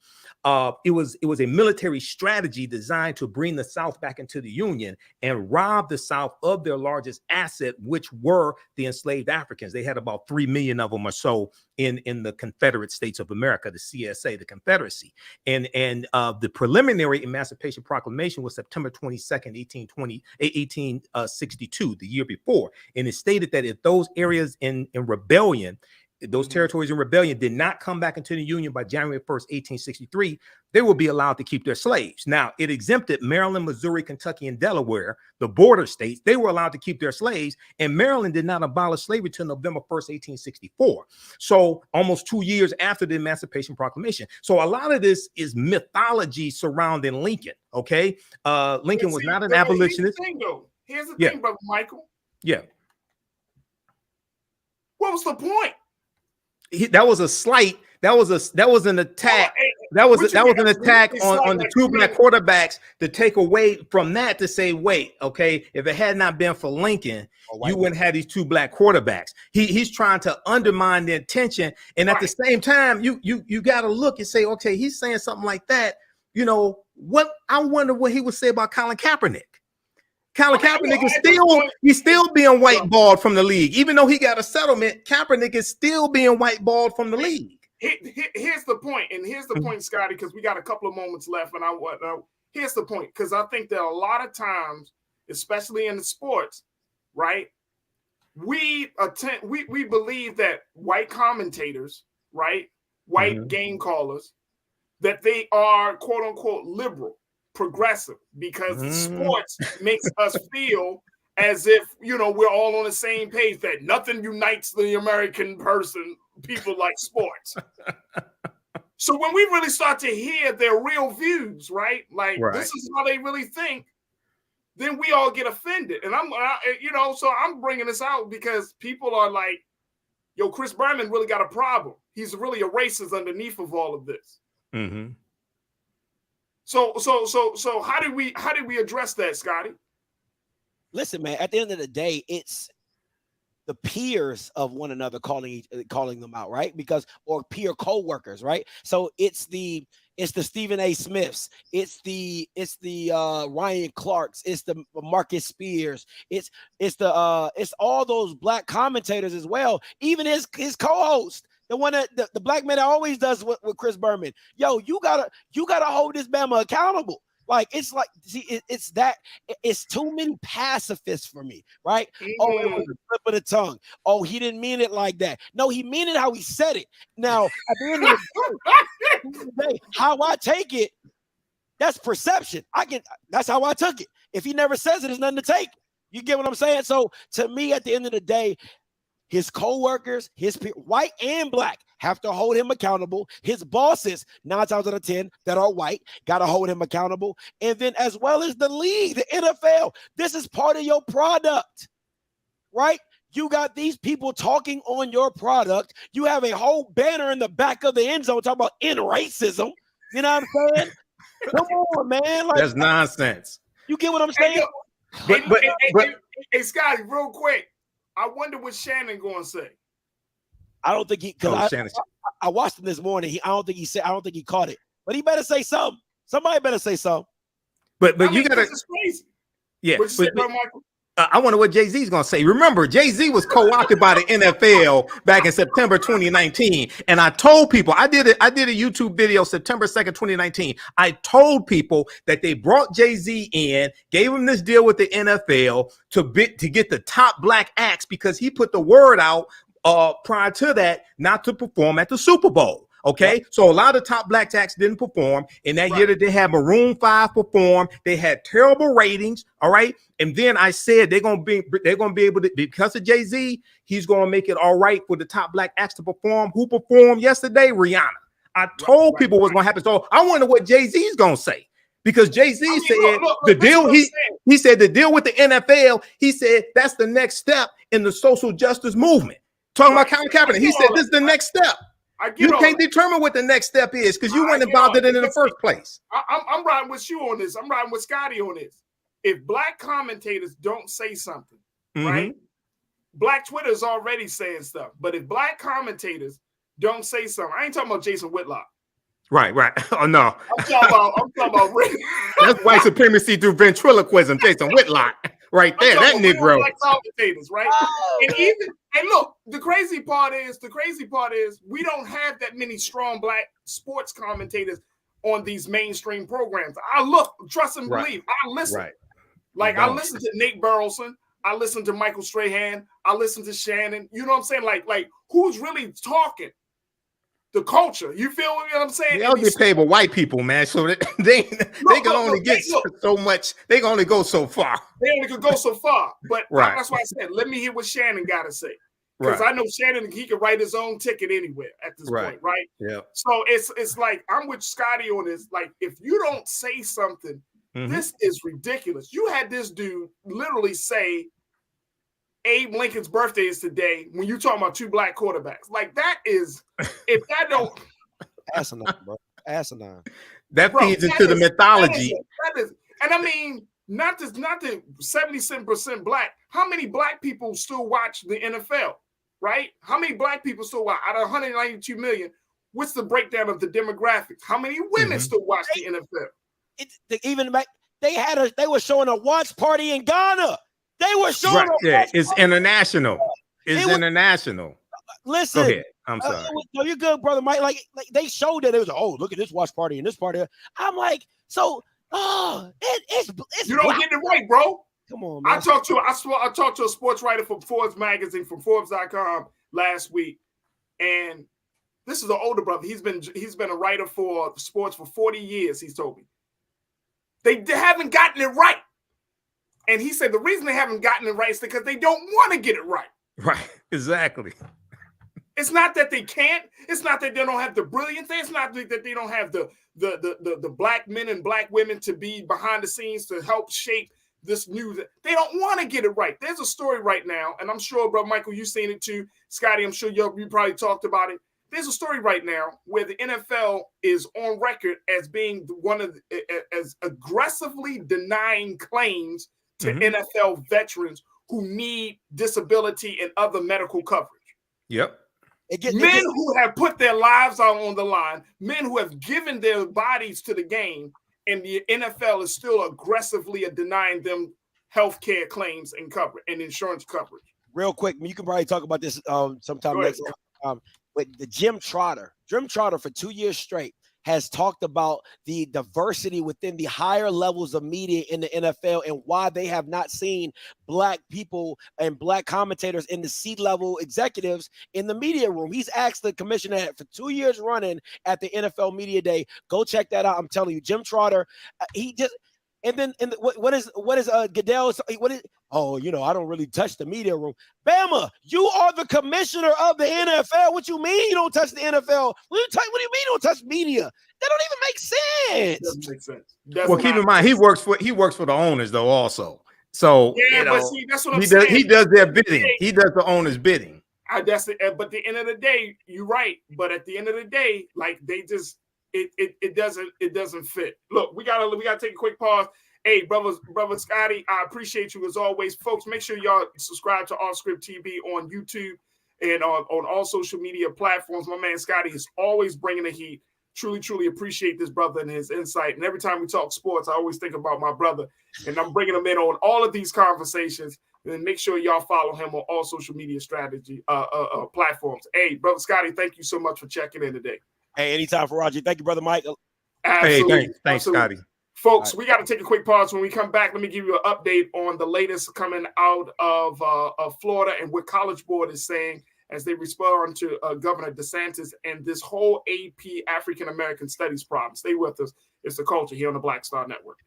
it was a military strategy designed to bring the South back into the Union and rob the South of their largest asset, which were the enslaved Africans. They had about 3 million of them or so in the Confederate States of America, the CSA, the Confederacy. And the preliminary Emancipation Proclamation was September 22nd, 1862, the year before. And it stated that if those areas in rebellion, those territories in rebellion did not come back into the Union by January 1st, 1863, they will be allowed to keep their slaves. Now, it exempted Maryland, Missouri, Kentucky, and Delaware, the border states. They were allowed to keep their slaves, and Maryland did not abolish slavery until November 1st, 1864. So almost 2 years after the Emancipation Proclamation. So a lot of this is mythology surrounding Lincoln, okay? Lincoln was not an abolitionist. Here's the thing, Brother Michael. Yeah. What was the point? That was a slight. That was an attack. That was an attack on the two black quarterbacks to take away from that, to say, wait, okay, if it had not been for Lincoln, you wouldn't have these two black quarterbacks. He's trying to undermine the intention, and at the same time, you got to look and say, okay, he's saying something like that. You know what? I wonder what he would say about Colin Kaepernick. Colin Kaepernick is still being whiteballed from the league. Even though he got a settlement, Kaepernick is still being whiteballed from the league. Here's the point, and here's the point, Scotty, because we got a couple of moments left, and here's the point, because I think that a lot of times, especially in the sports, right, we believe that white commentators, right, white game callers, that they are quote unquote liberal, progressive, because sports makes us feel as if, you know, we're all on the same page, that nothing unites the American people like sports. So when we really start to hear their real views, right, like this is how they really think, then we all get offended. And so I'm bringing this out because people are like, yo, Chris Berman really got a problem. He's really a racist underneath of all of this. Mm-hmm. So how do we address that, Scotty? Listen, man, at the end of the day, it's the peers of one another calling them out, right? Or peer co-workers, right? So it's the Stephen A. Smiths, it's the Ryan Clarks, it's the Marcus Spears, it's all those black commentators as well, even his co-host. The one that the black man that always does with Chris Berman. Yo, you gotta hold this Bama accountable. Like, it's like, see, it's too many pacifists for me, right? Oh, it was a slip of the tongue. Oh, he didn't mean it like that. No, he meant it how he said it. Now, at the end of the day, how I take it, that's perception. That's how I took it. If he never says it, there's nothing to take. You get what I'm saying? So to me, at the end of the day, his co-workers, his white and black, have to hold him accountable. His bosses, 9 times out of 10 that are white, got to hold him accountable. And then as well as the league, the NFL, this is part of your product, right? You got these people talking on your product. You have a whole banner in the back of the end zone talking about end racism. You know what I'm saying? Come on, man. Like, that's nonsense. You get what I'm saying? Hey, Scotty, real quick. I wonder what Shannon going to say. I don't think I watched him this morning. I don't think he caught it. But he better say something. Somebody better say something. But you got to. It's crazy. Yeah. What you say, bro, Michael? I wonder what Jay-Z's going to say. Remember, Jay-Z was co-opted by the NFL back in September 2019. And I told people, I did a YouTube video September 2nd, 2019. I told people that they brought Jay-Z in, gave him this deal with the NFL to get the top black acts, because he put the word out prior to that not to perform at the Super Bowl. Okay, so a lot of top black acts didn't perform. In that year that they had Maroon 5 perform, they had terrible ratings. All right, and then I said they're gonna be able to, because of Jay-Z, he's gonna make it all right for the top black acts to perform. Who performed yesterday? Rihanna. I told people what's gonna happen. So I wonder what Jay-Z's gonna say. Because Jay-Z said the deal, he said the deal with the NFL, he said that's the next step in the social justice movement. Talking about Colin Kaepernick, he said this is the next step. You can't determine what the next step is because you weren't involved in it in the first place. I'm riding with you on this. I'm riding with Scotty on this. if black commentators don't say something, right? Black Twitter is already saying stuff, but if black commentators don't say something, I ain't talking about Jason Whitlock. Right. Oh no. I'm talking about that's white supremacy through ventriloquism, Jason Whitlock. Right there, that Negro. Black commentators, right? And look, the crazy part is we don't have that many strong black sports commentators on these mainstream programs. Trust and believe, I listen. Right. Like I listen to Nate Burleson, I listen to Michael Strahan, I listen to Shannon. You know what I'm saying? Like who's really talking? The culture. You feel what I'm saying? They all get paid by white people, man. So they can only get so much. They can only go so far. They only could go so far. But that's why I said, let me hear what Shannon got to say. Because I know Shannon, he can write his own ticket anywhere at this point, right? Yeah. So it's like, I'm with Scotty on this. Like, if you don't say something, this is ridiculous. You had this dude literally say Abe Lincoln's birthday is today when you talking about two black quarterbacks. Like, that is, if that don't... Asinine, bro. Asinine. That feeds into the mythology. That is, and I mean, not the 77% black. How many black people still watch the NFL, right? How many black people still watch? Out of 192 million, what's the breakdown of the demographics? How many women still watch the NFL? They were showing a watch party in Ghana. They were showing it's international. It's international. Listen, go ahead. I'm sorry. No, you're good, brother Mike. Like they showed that it was, look at this watch party and this party. I'm like, it's you don't get it right, bro. Come on, man. I talked to a sports writer from Forbes magazine, from Forbes.com last week, and this is an older brother. He's been a writer for sports for 40 years. He's told me they haven't gotten it right. And he said the reason they haven't gotten it right is because they don't want to get it right. Right, exactly. It's not that they can't. It's not that they don't have the brilliance. It's not that they don't have the black men and black women to be behind the scenes to help shape this news. They don't want to get it right. There's a story right now, and I'm sure, bro, Michael, you've seen it too. Scotty, I'm sure you probably talked about it. There's a story right now where the NFL is on record as being as aggressively denying claims to NFL veterans who need disability and other medical coverage. Yep. Men who have put their lives out on the line, men who have given their bodies to the game, and the NFL is still aggressively denying them health care claims and coverage and insurance coverage. Real quick, you can probably talk about this sometime next time. With the Jim Trotter for 2 years straight has talked about the diversity within the higher levels of media in the NFL and why they have not seen black people and black commentators in the C-level executives in the media room. He's asked the commissioner for 2 years running at the NFL Media Day. Go check that out. I'm telling you, Jim Trotter, what is Goodell? What is? I don't really touch the media room. Bama, you are the commissioner of the NFL. What you mean you don't touch the NFL? What do you mean you don't touch media? That don't even make sense. Doesn't make sense. Well, keep in mind he works for the owners though also. So but see, that's what I'm saying. He does their bidding. He does the owner's bidding. That's it. But at the end of the day, you're right. But at the end of the day, like they just it doesn't fit. Look, we gotta take a quick pause. Hey, brother Scotty, I appreciate you as always. Folks, make sure y'all subscribe to Offscript TV on YouTube and on all social media platforms. My man Scotty is always bringing the heat. Truly, truly appreciate this brother and his insight. And every time we talk sports, I always think about my brother. And I'm bringing him in on all of these conversations. And make sure y'all follow him on all social media strategy platforms. Hey, brother Scotty, thank you so much for checking in today. Hey, anytime for Roger. Thank you, brother Mike. Absolutely. Hey, thanks, Scotty. Folks, we got to take a quick pause. When we come back, let me give you an update on the latest coming out of Florida and what College Board is saying as they respond to Governor DeSantis and this whole AP African American Studies problem. Stay with us. It's The Culture here on the Black Star Network.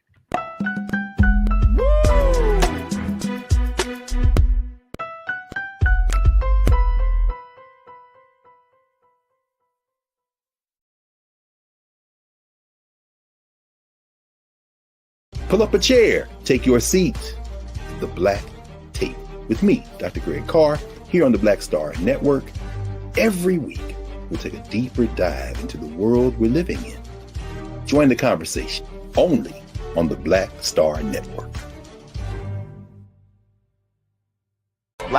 Pull up a chair, take your seat. The Black Tape with me, Dr. Greg Carr, here on the Black Star Network. Every week, we'll take a deeper dive into the world we're living in. Join the conversation only on the Black Star Network.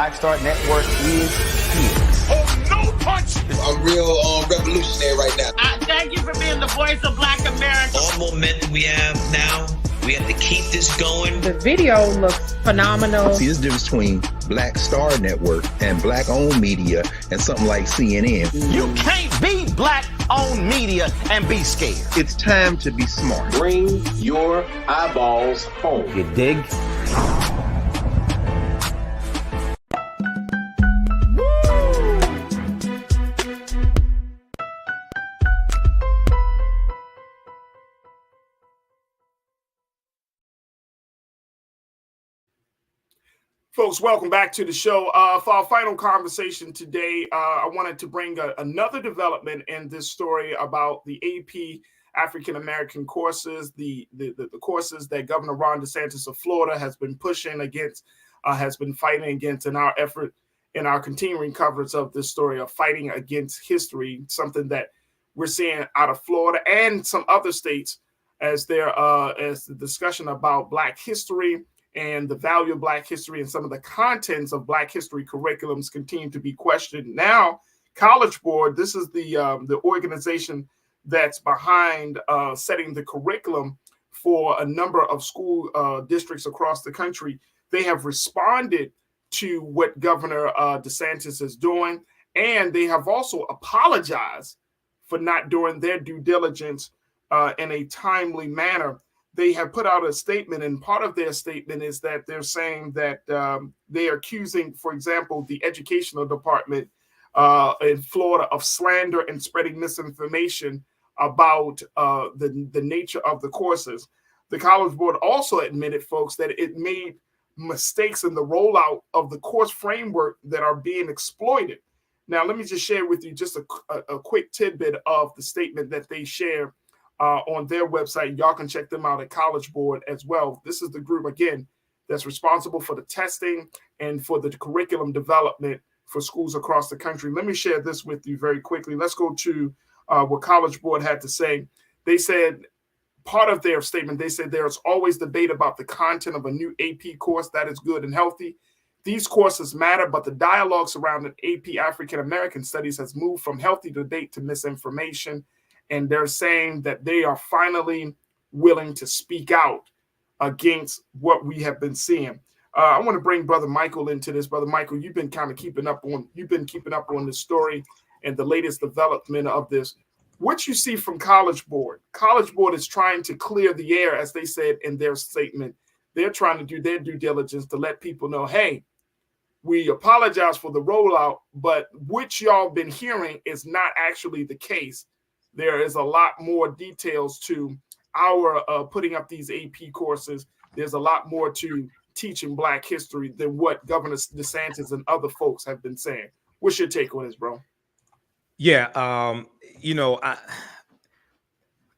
Black Star Network is here. Oh, no punch! I'm real revolutionary right now. Thank you for being the voice of Black America. All momentum we have now, we have to keep this going. The video looks phenomenal. See, there's a difference between Black Star Network and Black-owned media and something like CNN. You can't be Black-owned media and be scared. It's time to be smart. Bring your eyeballs home. You dig? Folks, welcome back to the show. For our final conversation today, I wanted to bring another development in this story about the AP African American courses, the courses that Governor Ron DeSantis of Florida has been pushing against, has been fighting against in our effort, in our continuing coverage of this story of fighting against history, something that we're seeing out of Florida and some other states as the discussion about Black history and the value of Black history and some of the contents of Black history curriculums continue to be questioned. Now, College Board, this is the organization that's behind setting the curriculum for a number of school districts across the country. They have responded to what Governor DeSantis is doing, and they have also apologized for not doing their due diligence in a timely manner. They have put out a statement, and part of their statement is that they're saying that they are accusing, for example, the educational department in Florida of slander and spreading misinformation about the nature of the courses. The College Board also admitted, folks, that it made mistakes in the rollout of the course framework that are being exploited. Now, let me just share with you just a quick tidbit of the statement that they share on their website. Y'all can check them out at College Board as well. This is the group, again, that's responsible for the testing and for the curriculum development for schools across the country. Let me share this with you very quickly. Let's go to what College Board had to say. They said, part of their statement, they said there's always debate about the content of a new AP course. That is good and healthy. These courses matter, but the dialogue surrounding AP African American Studies has moved from healthy debate to misinformation. And they're saying that they are finally willing to speak out against what we have been seeing. I want to bring Brother Michael into this. Brother Michael, you've been kind of keeping up on this story and the latest development of this. What you see from College Board? College Board is trying to clear the air, as they said in their statement. They're trying to do their due diligence to let people know, hey, we apologize for the rollout, but what y'all been hearing is not actually the case. There is a lot more details to our putting up these AP courses. There's a lot more to teaching Black history than what Governor DeSantis and other folks have been saying. What's your take on this, bro? Yeah, I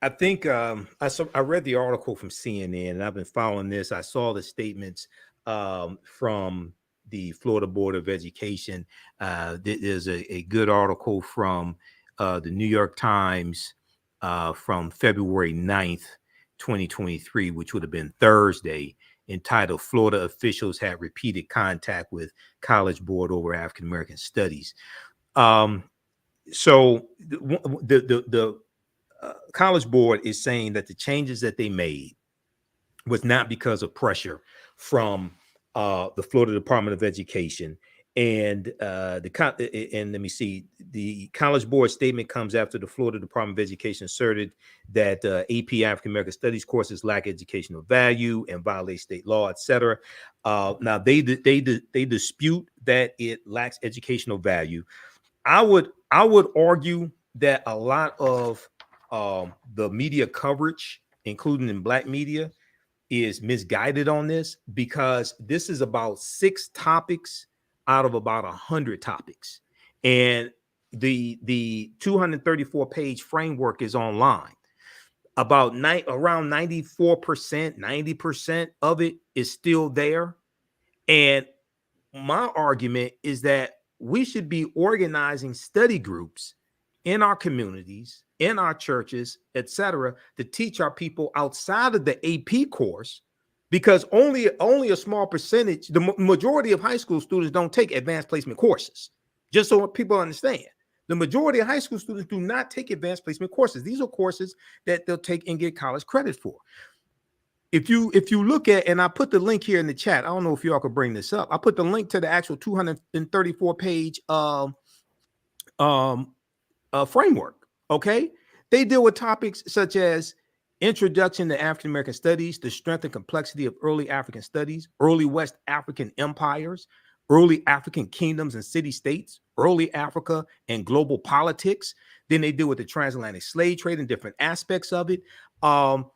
think I read the article from CNN, and I've been following this. I saw the statements from the Florida Board of Education. There's a good article from the New York Times from February 9th, 2023, which would have been Thursday, entitled "Florida Officials Had Repeated Contact with College Board Over African American Studies." So the College Board is saying that the changes that they made was not because of pressure from the Florida Department of Education. And let me see, the College Board statement comes after the Florida Department of Education asserted that AP African American Studies courses lack educational value and violate state law, etc. Now they dispute that it lacks educational value. I would argue that a lot of the media coverage, including in Black media, is misguided on this, because this is about 6 topics out of about 100 topics, and the 234-page framework is online. Around 94%, 90% of it is still there. And my argument is that we should be organizing study groups in our communities, in our churches, etc., to teach our people outside of the AP course because only a small percentage, the majority of high school students don't take advanced placement courses. Just so people understand, the majority of high school students do not take advanced placement courses. These are courses that they'll take and get college credit for. If you look at, and I put the link here in the chat, I don't know if y'all could bring this up. I put the link to the actual 234 page framework. Okay, they deal with topics such as introduction to African American studies, the strength and complexity of early African studies, early West African empires, early African kingdoms and city-states, early Africa and global politics. Then they deal with the transatlantic slave trade and different aspects of it. And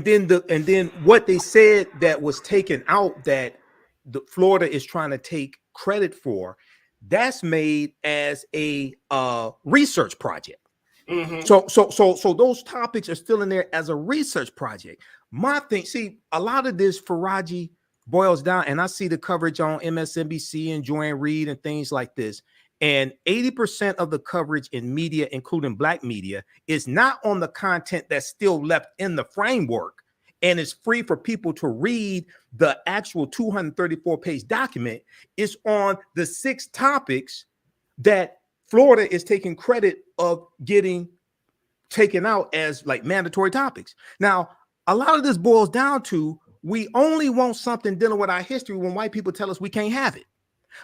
then what they said that was taken out that Florida is trying to take credit for, that's made as a research project. Mm-hmm. So those topics are still in there as a research project. My thing, see, a lot of this, Faraji, boils down, and I see the coverage on MSNBC and Joanne Reed and things like this. And 80% of the coverage in media, including Black media, is not on the content that's still left in the framework and it's free for people to read the actual 234-page document. It's on the 6 topics that Florida is taking credit of getting taken out as like mandatory topics. Now, a lot of this boils down to we only want something dealing with our history when white people tell us we can't have it.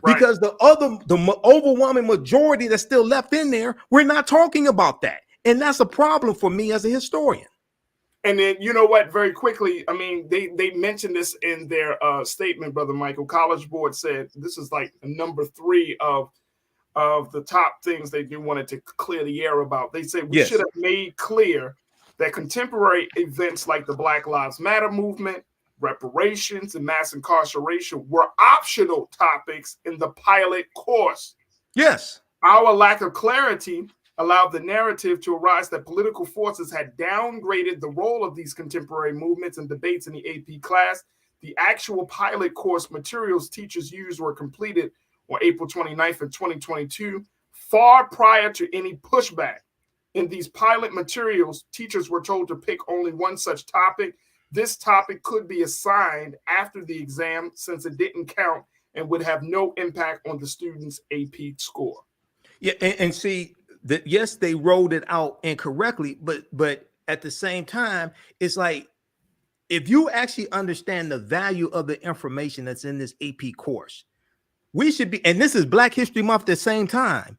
Right. Because the overwhelming majority that's still left in there, we're not talking about that. And that's a problem for me as a historian. And then, you know what, very quickly, I mean, they mentioned this in their statement, Brother Michael. College Board said this is like number 3 of the top things they do wanted to clear the air about. They said we should have made clear that contemporary events like the Black Lives Matter movement, reparations, and mass incarceration were optional topics in the pilot course. Yes. Our lack of clarity allowed the narrative to arise that political forces had downgraded the role of these contemporary movements and debates in the AP class. The actual pilot course materials teachers used were completed on April 29th of 2022, far prior to any pushback. In these pilot materials, teachers were told to pick only one such topic. This topic could be assigned after the exam since it didn't count and would have no impact on the student's AP score. Yeah, and see, that yes, they rolled it out incorrectly, but at the same time, it's like if you actually understand the value of the information that's in this AP course, we should be, and this is Black History Month at the same time,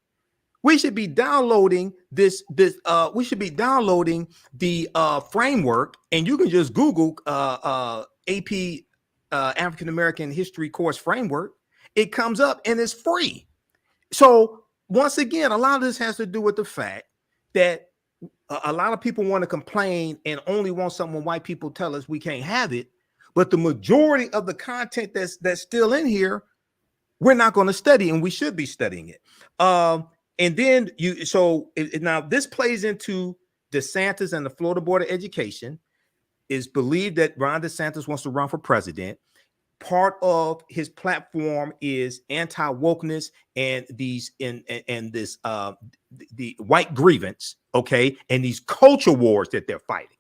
we should be downloading we should be downloading the framework, and you can just Google AP African American History Course Framework. It comes up and it's free. So once again, a lot of this has to do with the fact that a lot of people want to complain and only want something when white people tell us we can't have it. But the majority of the content that's still in here, we're not going to study, and we should be studying it. And then now this plays into DeSantis and the Florida Board of Education. Is believed that Ron DeSantis wants to run for president. Part of his platform is anti-wokeness and these and this the white grievance, okay, and these culture wars that they're fighting.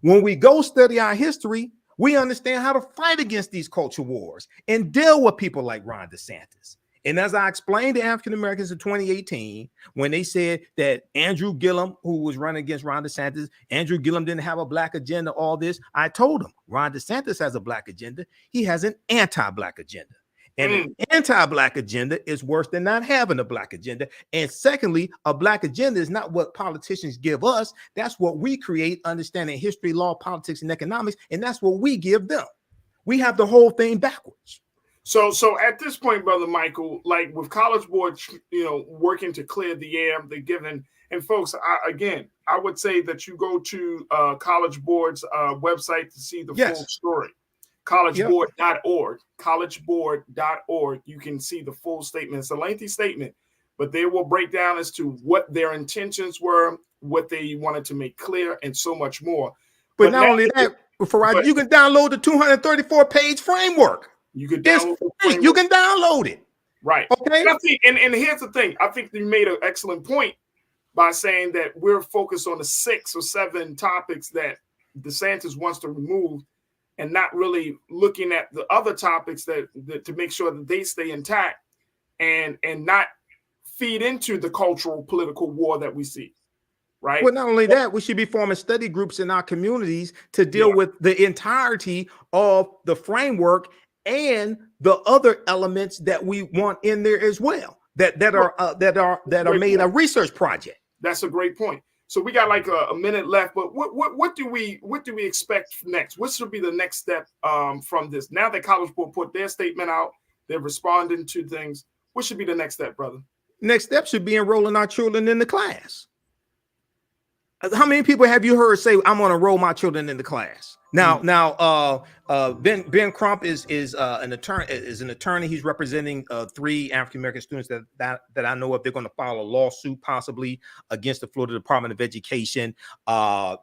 When we go study our history, we understand how to fight against these culture wars and deal with people like Ron DeSantis. And as I explained to African Americans in 2018, when they said that Andrew Gillum, who was running against Ron DeSantis, Andrew Gillum didn't have a Black agenda, all this, I told them Ron DeSantis has a Black agenda. He has an anti-Black agenda. And an anti-Black agenda is worse than not having a Black agenda. And secondly, a Black agenda is not what politicians give us. That's what we create, understanding history, law, politics, and economics. And that's what we give them. We have the whole thing backwards. So at this point, Brother Michael, like with College Board, working to clear the air, they're giving, and folks, I would say that you go to College Board's website to see the full story. Collegeboard.org, collegeboard.org. You can see the full statement. It's a lengthy statement, but they will break down as to what their intentions were, what they wanted to make clear, and so much more. But not only that, Faraj, you can download the 234-page framework. You can download you can download it. Right. Okay. And here's the thing. I think you made an excellent point by saying that we're focused on the 6 or 7 topics that DeSantis wants to remove, and not really looking at the other topics that to make sure that they stay intact and not feed into the cultural political war that we see. Right. Well, not only that, we should be forming study groups in our communities to deal with the entirety of the framework and the other elements that we want in there as well. That are made a research project. That's a great point. So we got like a minute left, but what do we expect next? What should be the next step from this? Now that College Board put their statement out, they're responding to things. What should be the next step, brother? Next step should be enrolling our children in the class. How many people have you heard say, "I'm going to enroll my children in the class"? Now, Ben Crump is an attorney. He's representing 3 African American students that I know of. They're going to file a lawsuit possibly against the Florida Department of Education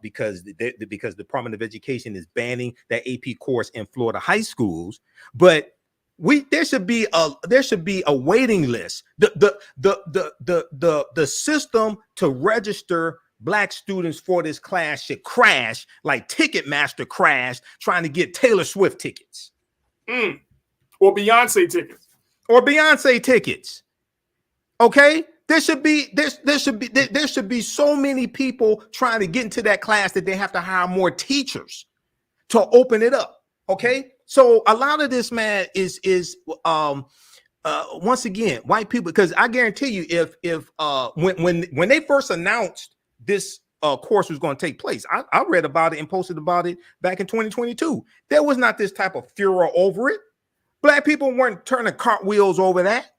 because the Department of Education is banning that AP course in Florida high schools. But there should be a waiting list. The system to register Black students for this class should crash like Ticketmaster crashed trying to get Taylor Swift tickets. Or Beyonce tickets. Okay? There should be so many people trying to get into that class that they have to hire more teachers to open it up. Okay? So a lot of this, man, is once again, white people, because I guarantee you if when they first announced this course was going to take place, I read about it and posted about it back in 2022. There was not this type of furor over it. Black people weren't turning cartwheels over that.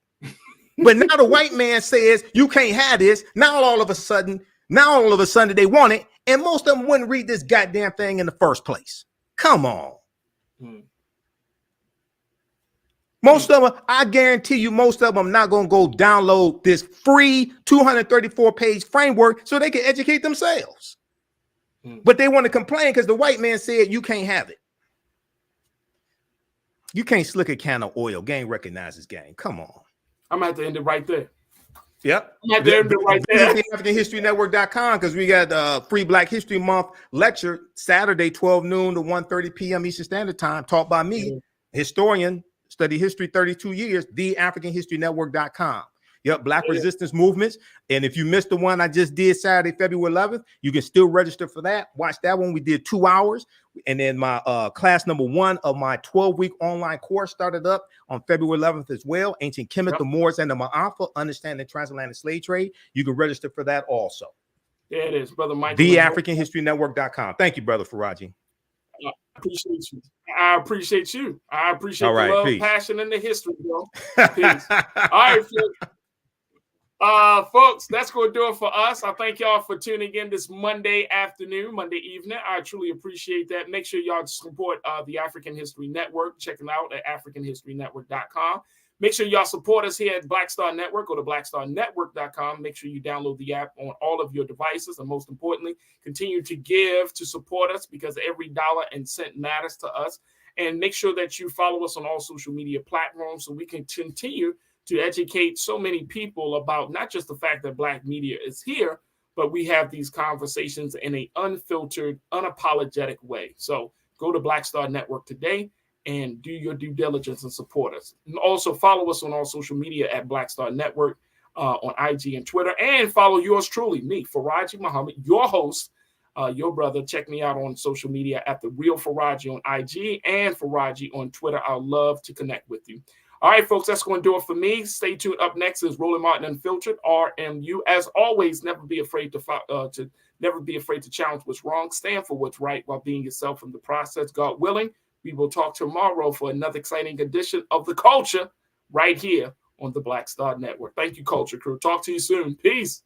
But now the white man says you can't have this. Now all of a sudden they want it, and most of them wouldn't read this goddamn thing in the first place. Come on. Most of them, I guarantee you, most of them not going to go download this free 234-page framework so they can educate themselves. But they want to complain because the white man said you can't have it. You can't slick a can of oil. Gang recognizes gang. Come on. I'm going to have to end it right there. Yep. I'm going to have to end it right there. AfricanHistoryNetwork.com because we got free Black History Month lecture Saturday, 12 noon to 1:30 p.m. Eastern Standard Time, taught by me, historian, study history 32 years, theafricanhistorynetwork.com. Yep, Black resistance movements. And if you missed the one I just did Saturday, February 11th, you can still register for that. Watch that one. We did 2 hours. And then my class number 1 of my 12-week online course started up on February 11th as well. Ancient Kemet, the Moors, and the Ma'afa, Understanding Transatlantic Slave Trade. You can register for that also. There it is, Brother Mike. TheAfricanHistoryNetwork.com. Thank you, Brother Faraji. I appreciate you. I appreciate you. I appreciate the love, peace, passion, and the history, bro. Peace. All right, folks, that's going to do it for us. I thank y'all for tuning in this Monday afternoon, Monday evening. I truly appreciate that. Make sure y'all support the African History Network. Check them out at AfricanHistoryNetwork.com. Make sure y'all support us here at Black Star Network. Go to BlackStarNetwork.com. Make sure you download the app on all of your devices. And most importantly, continue to give to support us because every dollar and cent matters to us. And make sure that you follow us on all social media platforms so we can continue to educate so many people about not just the fact that Black media is here, but we have these conversations in an unfiltered, unapologetic way. So go to Black Star Network today and do your due diligence and support us. And also follow us on all social media at Black Star Network on IG and Twitter, and follow yours truly, me, Faraji Muhammad, your host, your brother. Check me out on social media at The Real Faraji on IG and Faraji on Twitter. I'd love to connect with you. All right, folks, that's going to do it for me. Stay tuned. Up next is Roland Martin Unfiltered, RMU. As always, never be afraid to challenge what's wrong. Stand for what's right while being yourself in the process. God willing, we will talk tomorrow for another exciting edition of The Culture right here on the Black Star Network. Thank you, Culture Crew. Talk to you soon. Peace.